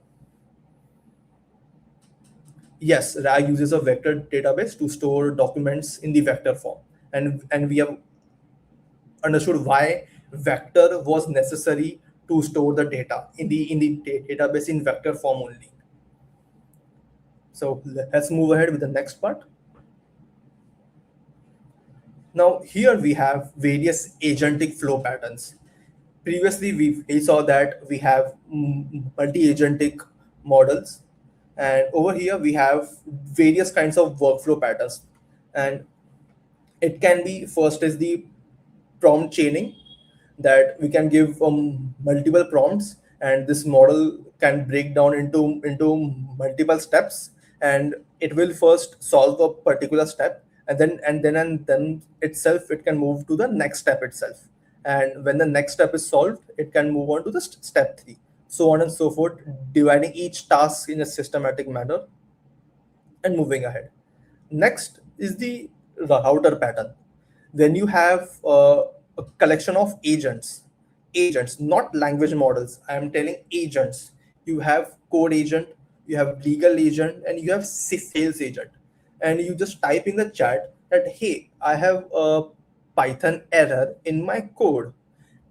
Yes, RAG uses a vector database to store documents in the vector form, and we have understood why vector was necessary to store the data in the database in vector form only. So let's move ahead with the next part. Now here we have various agentic flow patterns. Previously we saw that we have multi-agentic models, and over here we have various kinds of workflow patterns. And it can be, first is the prompt chaining, that we can give multiple prompts, and this model can break down into multiple steps, and it will first solve a particular step, and then itself it can move to the next step itself. And when the next step is solved, it can move on to the step 3, so on and so forth, dividing each task in a systematic manner and moving ahead. Next is the router pattern. When you have a collection of agents, not language models. I am telling agents. You have code agent, you have legal agent, and you have sales agent. And you just type in the chat that, hey, I have a Python error in my code,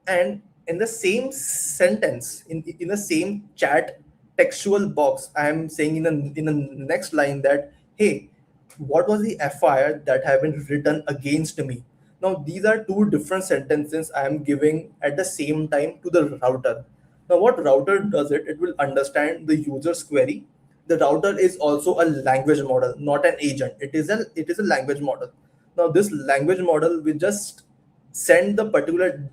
and in the same sentence, in the same chat textual box, I am saying in the next line that, hey, what was the FIR that have been written against me? Now these are two different sentences I am giving at the same time to the router. Now what router does, it will understand the user's query. The router is also a language model, not an agent. It is a language model. Now this language model will just send the particular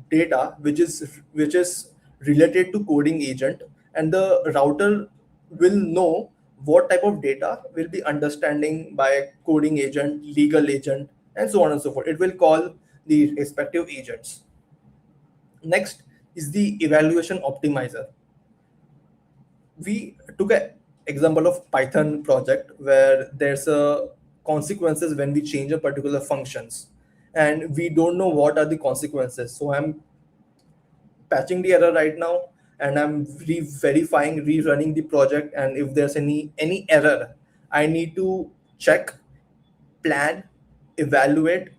data which is related to coding agent, and the router will know what type of data will be understanding by coding agent, legal agent, and so on and so forth. It will call the respective agents. Next is the evaluation optimizer. We took an example of Python project where there's a consequences when we change a particular functions, and we don't know what are the consequences. So I'm patching the error right now, and I'm verifying, rerunning the project, and if there's any error, I need to check, plan, evaluate,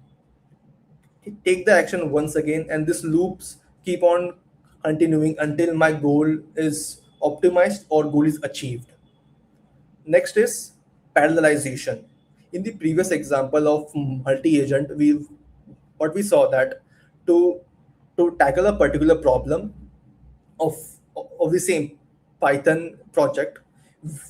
take the action once again, and this loops keep on continuing until my goal is optimized or goal is achieved. Next is parallelization. In the previous example of multi-agent, we saw that to tackle a particular problem of of the same Python project,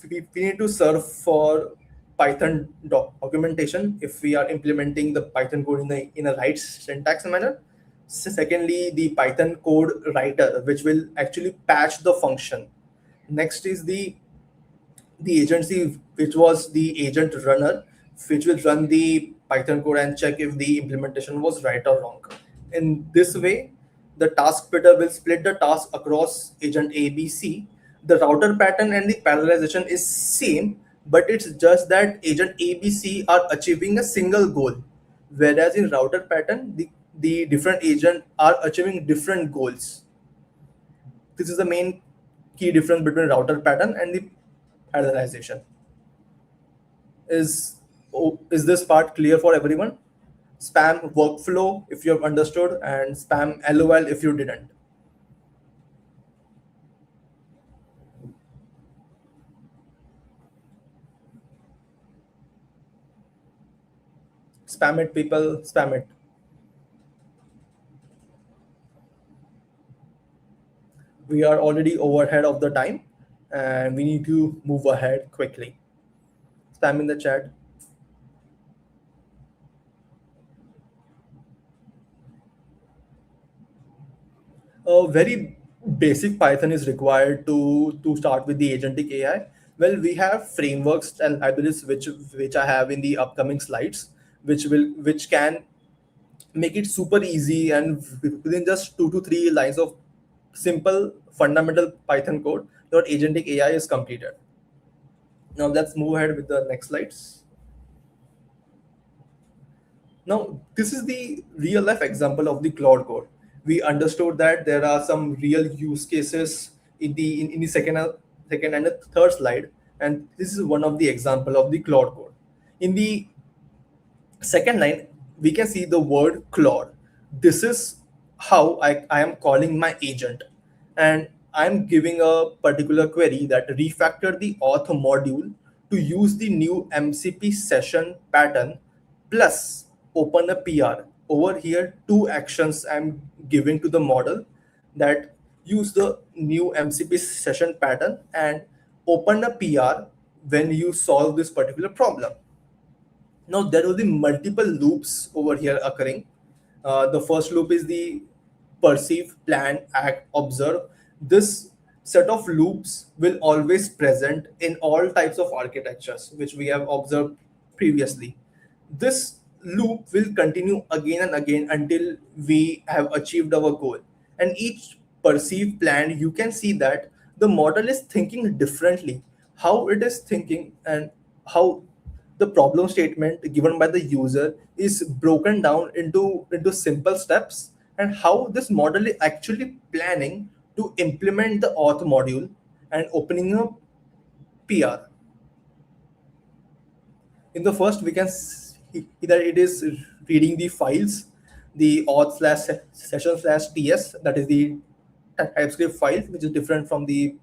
we need to serve for Python documentation if we are implementing the Python code in a right syntax manner. Secondly, the Python code writer, which will actually patch the function. Next is the agency, which was the agent runner, which will run the Python code and check if the implementation was right or wrong. In this way, the task splitter will split the task across agent A, B, C. The router pattern and the parallelization is same, but it's just that agent A, B, C are achieving a single goal, whereas in router pattern, the different agent are achieving different goals. This is the main key difference between router pattern and the parallelization. Is this part clear for everyone? Spam workflow if you have understood, and spam LOL if you didn't. Spam it, people, spam it. We are already overhead of the time, and we need to move ahead quickly. Spam in the chat. Very basic Python is required to start with the agentic AI? Well, we have frameworks and libraries which I have in the upcoming slides, which can make it super easy, and within just 2 to 3 lines of simple fundamental Python code, your agentic AI is completed. Now let's move ahead with the next slides. Now, this is the real life example of the cloud code. We understood that there are some real use cases in the second and the third slide, and this is one of the example of the cloud code. In the second line, we can see the word Claude. This is how I am calling my agent. And I'm giving a particular query that refactor the auth module to use the new MCP session pattern plus open a PR. Over here, two actions I'm giving to the model that use the new MCP session pattern and open a PR when you solve this particular problem. Now there will be multiple loops over here occurring. The first loop is the perceive, plan, act, observe. This set of loops will always present in all types of architectures, which we have observed previously. This loop will continue again and again until we have achieved our goal. And each perceived plan, you can see that the model is thinking differently. How it is thinking and how the problem statement given by the user is broken down into simple steps, and how this model is actually planning to implement the auth module and opening a PR. In the first, we can see that it is reading the files, the auth slash session slash ts, that is the TypeScript file, which is different from the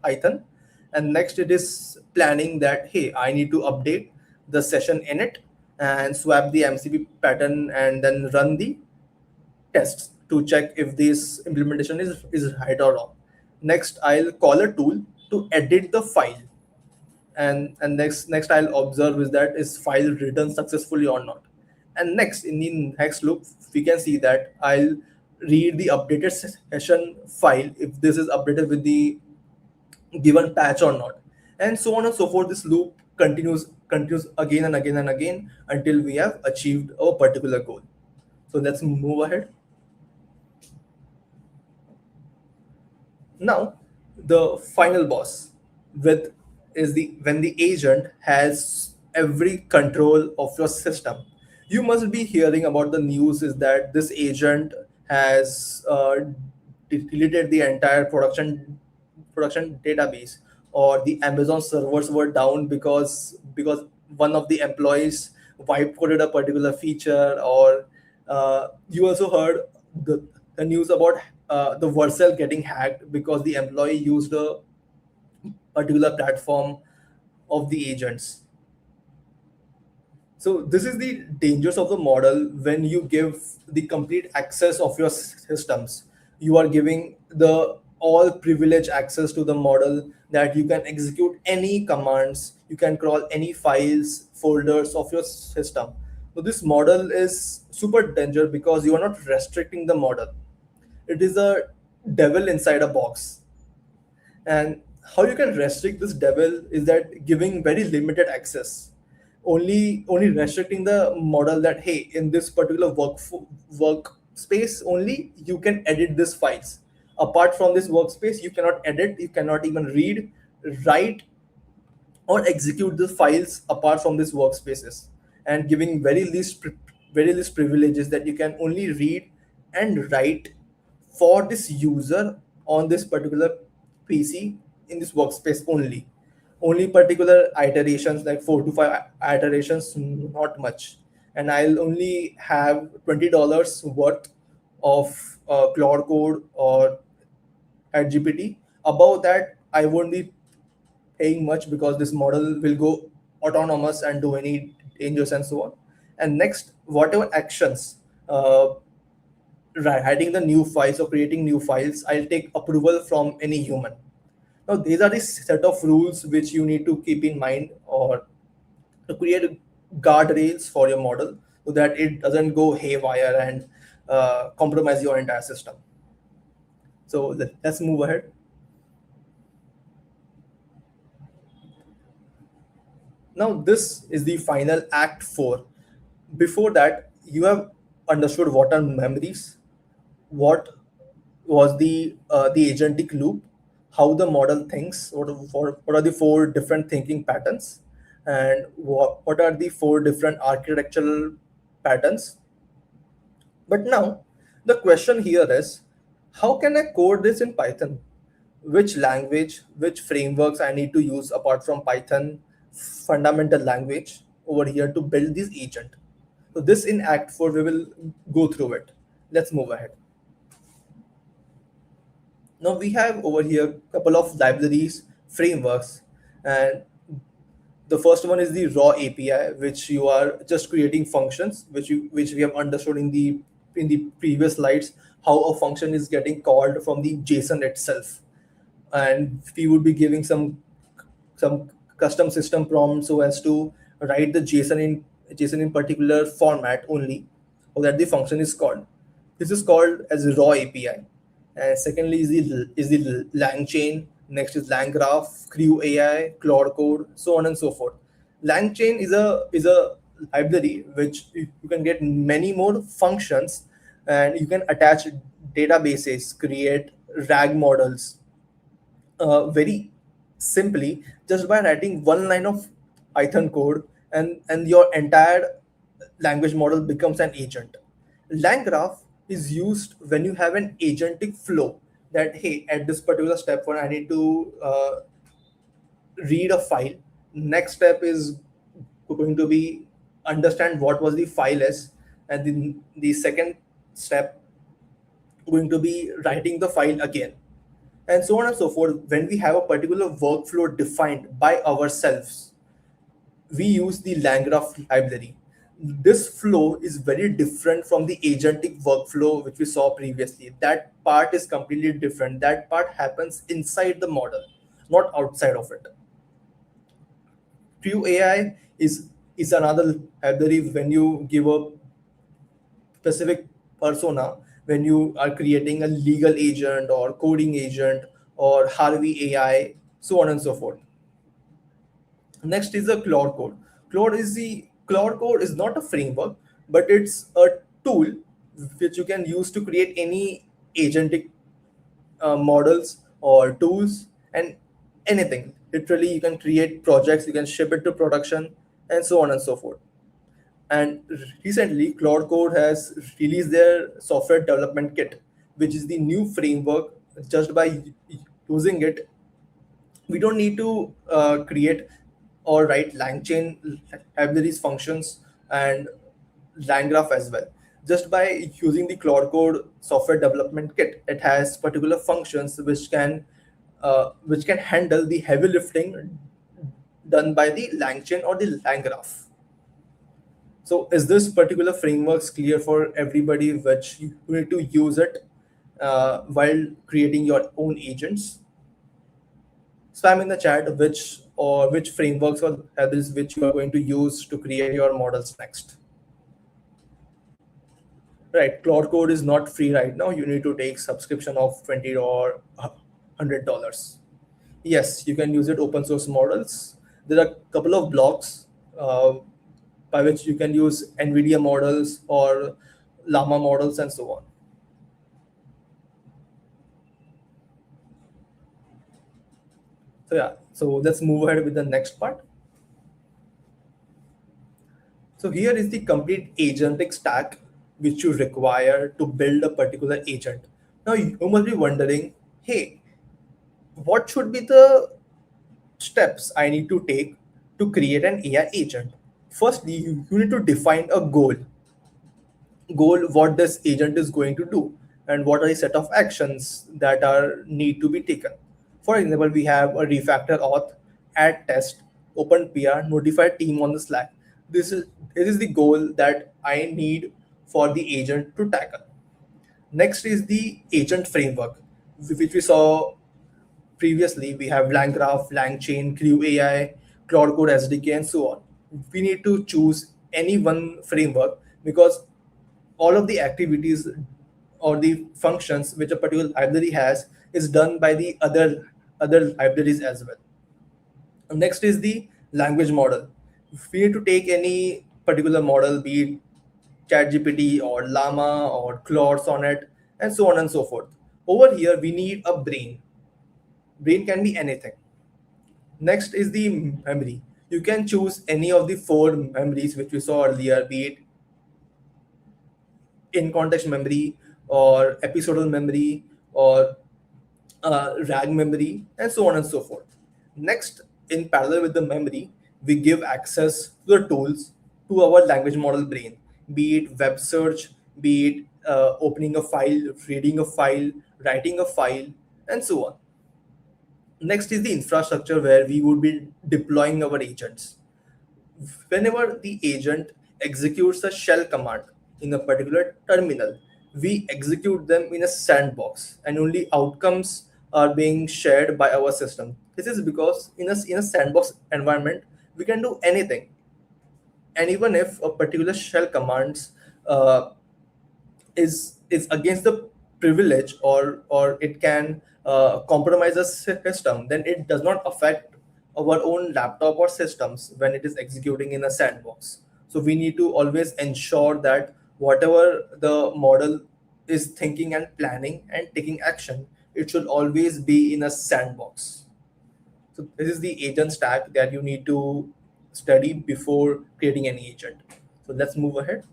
Python. And next, it is planning that, hey, I need to update the session init and swap the MCP pattern and then run the tests to check if this implementation is right or wrong. Next, I'll call a tool to edit the file, and next I'll observe is that is file written successfully or not. And next, in the next loop, we can see that I'll read the updated session file if this is updated with the given patch or not, and so on and so forth. This loop continues again and again and again until we have achieved a particular goal. So let's move ahead. Now, the final boss with is the when the agent has every control of your system. You must be hearing about the news is that this agent has deleted the entire production database, or the Amazon servers were down because one of the employees wipe coded a particular feature, or you also heard the news about the Vercel getting hacked because the employee used a particular platform of the agents. So this is the dangers of the model. When you give the complete access of your systems, you are giving the all privilege access to the model, that you can execute any commands, you can crawl any files, folders of your system. So this model is super dangerous because you are not restricting the model. It is a devil inside a box. And how you can restrict this devil is that giving very limited access, only restricting the model that, hey, in this particular workspace only you can edit these files. Apart from this workspace, you cannot edit, you cannot even read, write, or execute the files apart from these workspaces. And giving very least privileges, that you can only read and write for this user on this particular PC in this workspace only particular iterations, like 4 to 5 iterations, not much. And I'll only have $20 worth of cloud code or at GPT. Above that, I won't be paying much because this model will go autonomous and do any dangerous and so on. And next, whatever actions, uh, writing the new files or creating new files, I'll take approval from any human. Now, these are the set of rules which you need to keep in mind, or to create guardrails for your model so that it doesn't go haywire and compromise your entire system. So let's move ahead. Now, this is the final act 4. Before that, you have understood what are memories, what was the agentic loop, how the model thinks, what are the four different thinking patterns, and what are the four different architectural patterns. But now, the question here is, how can I code this in Python? Which language, which frameworks I need to use apart from Python, fundamental language over here to build this agent? So this in Act 4, we will go through it. Let's move ahead. Now we have over here a couple of libraries, frameworks, and the first one is the raw API, which you are just creating functions, which we have understood in the previous slides, how a function is getting called from the JSON itself, and we would be giving some custom system prompts so as to write the JSON in particular format only, so that the function is called. This is called as a raw API. And secondly is the LangChain. Next is LangGraph, Crew AI, Claude Code, so on and so forth. LangChain is a library which you can get many more functions, and you can attach databases, create RAG models, very simply just by writing one line of Python code, and your entire language model becomes an agent. LangGraph is used when you have an agentic flow that, hey, at this particular step when I need to read a file, next step is going to be understand what was the file is, and then the second step going to be writing the file again, and so on and so forth. When we have a particular workflow defined by ourselves, we use the LangGraph library. This flow is very different from the agentic workflow which we saw previously. That part is completely different. That part happens inside the model, not outside of it. True AI is another library when you give a specific persona, when you are creating a legal agent or coding agent or Harvey AI, so on and so forth. Next is the Cloud Code. Cloud Code is not a framework, but it's a tool which you can use to create any agentic models or tools and anything. Literally, you can create projects, you can ship it to production, and so on and so forth. And recently, Cloud Code has released their software development kit, which is the new framework. Just by using it, we don't need to create or write LangChain libraries functions and LangGraph as well. Just by using the Cloud Code software development kit, it has particular functions which can handle the heavy lifting done by the LangChain or the LangGraph. So is this particular frameworks clear for everybody which you need to use it while creating your own agents? Spam in the chat which frameworks or others which you are going to use to create your models next. Right, Cloud Code is not free right now. You need to take subscription of 20 or $100. Yes, you can use it open source models. There are a couple of blocks uh, by which you can use NVIDIA models or Llama models and so on. So yeah, so let's move ahead with the next part. So here is the complete agentic stack which you require to build a particular agent. Now you must be wondering, hey, what should be the steps I need to take to create an AI agent? Firstly, you need to define a goal what this agent is going to do, and what are the set of actions that are need to be taken. For example, we have a refactor auth, add test, open PR, notify team on the Slack. This is the goal that I need for the agent to tackle. Next is the agent framework, which we saw previously. We have LangGraph, LangChain, Crew AI, Cloud Code SDK, and so on. We need to choose any one framework because all of the activities or the functions which a particular library has is done by the other libraries as well. Next is the language model. If we need to take any particular model, be it ChatGPT or Llama or Claude Sonnet, and so on and so forth. Over here, we need a brain. Brain can be anything. Next is the memory. You can choose any of the four memories which we saw earlier, be it in context memory or episodal memory or RAG memory, and so on and so forth. Next, in parallel with the memory, we give access to the tools to our language model brain, be it web search, be it opening a file, reading a file, writing a file, and so on. Next is the infrastructure where we would be deploying our agents. Whenever the agent executes a shell command in a particular terminal, we execute them in a sandbox and only outcomes are being shared by our system. This is because in a sandbox environment, we can do anything. And even if a particular shell commands uh, is against the privilege or it can compromise the system, then it does not affect our own laptop or systems when it is executing in a sandbox. So we need to always ensure that whatever the model is thinking and planning and taking action, it should always be in a sandbox. So this is the agent stack that you need to study before creating any agent. So let's move ahead.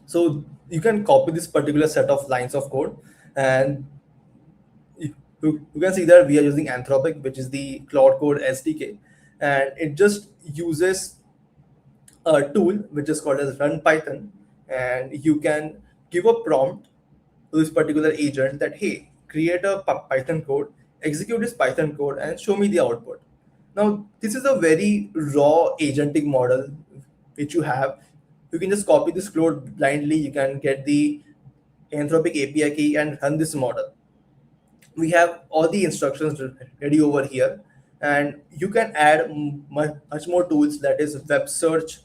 So you can copy this particular set of lines of code, and you can see that we are using Anthropic, which is the Cloud Code SDK, and it just uses a tool which is called as Run Python, and you can give a prompt to this particular agent that hey, create a Python code, execute this Python code, and show me the output. Now this is a very raw agentic model which you have. You can just copy this code blindly. You can get the Anthropic API key and run this model. We have all the instructions ready over here, and you can add much more tools, that is web search,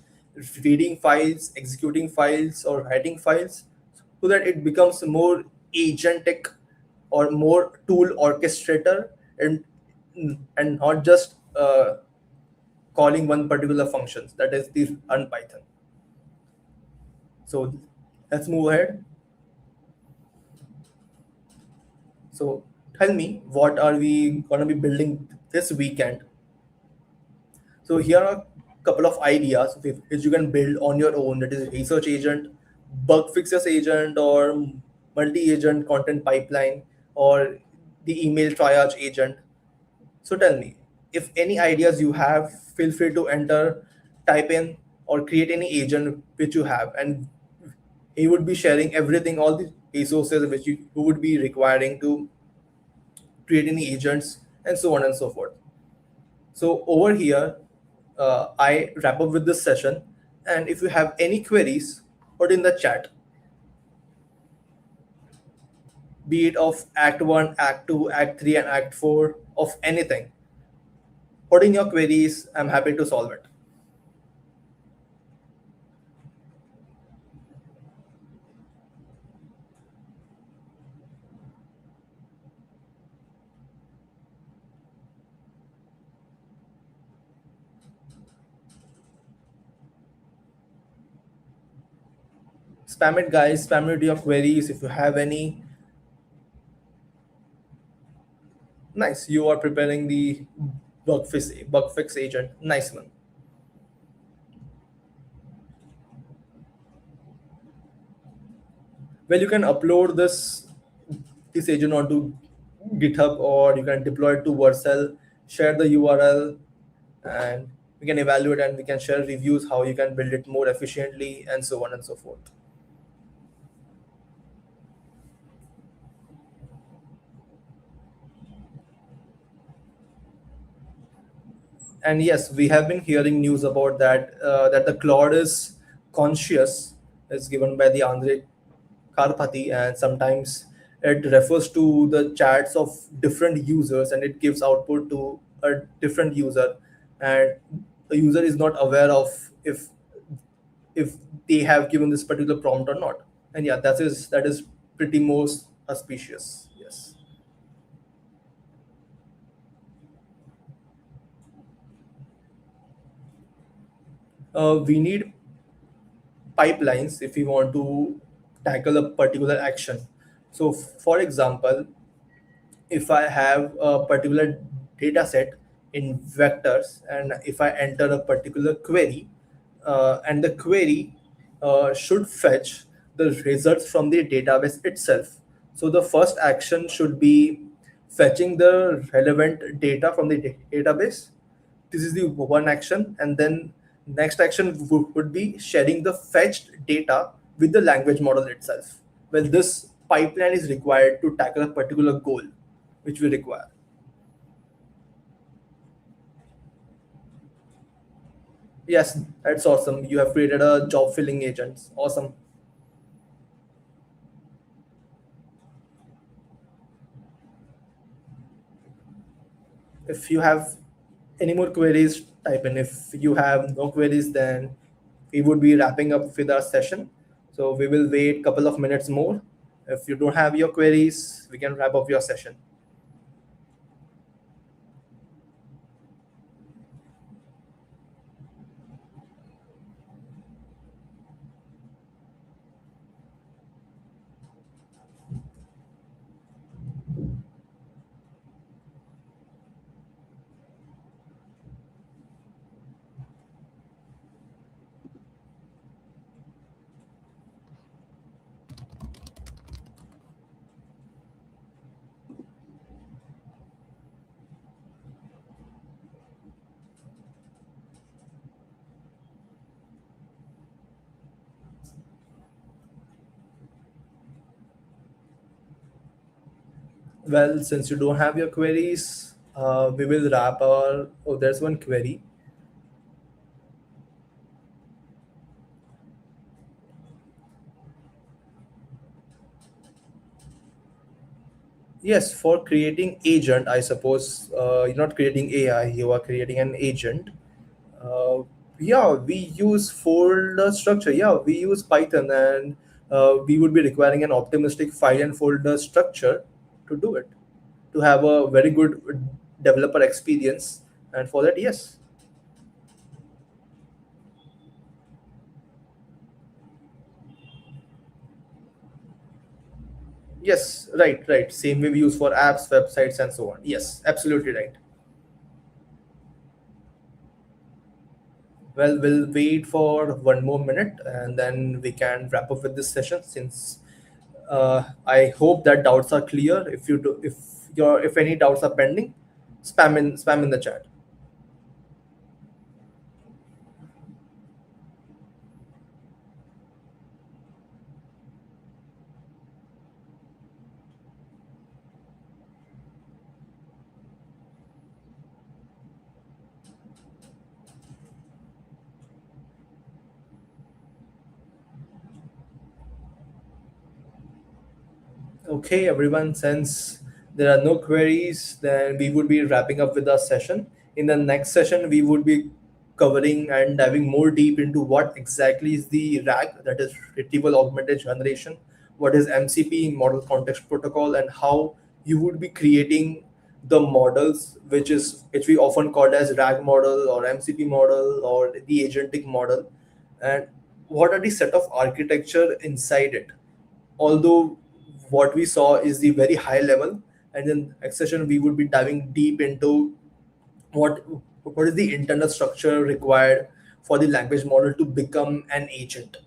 reading files, executing files, or writing files, so that it becomes more agentic or more tool orchestrator, and not just calling one particular function, that is the run Python. So let's move ahead. So tell me, what are we going to be building this weekend? So here are a couple of ideas which you can build on your own. That is research agent, bug fixes agent, or multi-agent content pipeline, or the email triage agent. So tell me, if any ideas you have, feel free to enter, type in, or create any agent which you have, and he would be sharing everything, all the resources which you would be requiring to create any agents, and so on and so forth. So over here, I wrap up with this session. And if you have any queries, put in the chat, be it of Act 1, Act 2, Act 3, and Act 4, of anything. Put in your queries. I'm happy to solve it. Spam it, guys. Spam it your queries if you have any. Nice. You are preparing the bug fix agent. Nice one. Well, you can upload this agent onto GitHub, or you can deploy it to Vercel, share the URL, and we can evaluate and we can share reviews how you can build it more efficiently, and so on and so forth. And yes, we have been hearing news about that the Claude is conscious, is given by the Andre Karpati, and sometimes it refers to the chats of different users and it gives output to a different user, and the user is not aware of if if they have given this particular prompt or not. And yeah, that is pretty most auspicious. Yes. We need pipelines if we want to tackle a particular action. So, for example, if I have a particular data set in vectors and if I enter a particular query, and the query should fetch the results from the database itself. So the first action should be fetching the relevant data from the database. This is the one action, and then next action would be sharing the fetched data with the language model itself. Well, this pipeline is required to tackle a particular goal which we require. Yes, that's awesome. You have created a job filling agent. Awesome. If you have any more queries, type in. If you have no queries, then we would be wrapping up with our session. So we will wait a couple of minutes more. If you don't have your queries, we can wrap up your session. Well, since you don't have your queries, we will wrap our. Oh, there's one query. Yes, for creating agent, I suppose you're not creating AI, you are creating an agent. Uh, yeah, we use folder structure. Yeah, we use Python, and we would be requiring an optimistic file and folder structure to do it, to have a very good developer experience. And for that, yes, yes, right, right. Same way we use for apps, websites, and so on. Yes, absolutely right. Well, we'll wait for one more minute and then we can wrap up with this session since I hope that doubts are clear. If you do, if any doubts are pending, spam in the chat. Okay, everyone, since there are no queries, then we would be wrapping up with our session. In the next session, we would be covering and diving more deep into what exactly is the RAG, that is Retrieval Augmented Generation, what is MCP, Model Context Protocol, and how you would be creating the models, which we often call as RAG model or MCP model or the agentic model, and what are the set of architecture inside it. Although what we saw is the very high level, and in next session we would be diving deep into what what is the internal structure required for the language model to become an agent.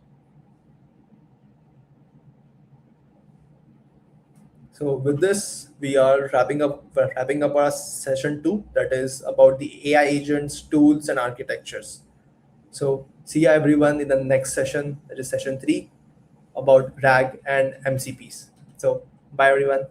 So with this we are wrapping up our session 2, that is about the AI agents, tools, and architectures. So see ya everyone in the next session, that is session 3, about RAG and MCPs. So bye everyone.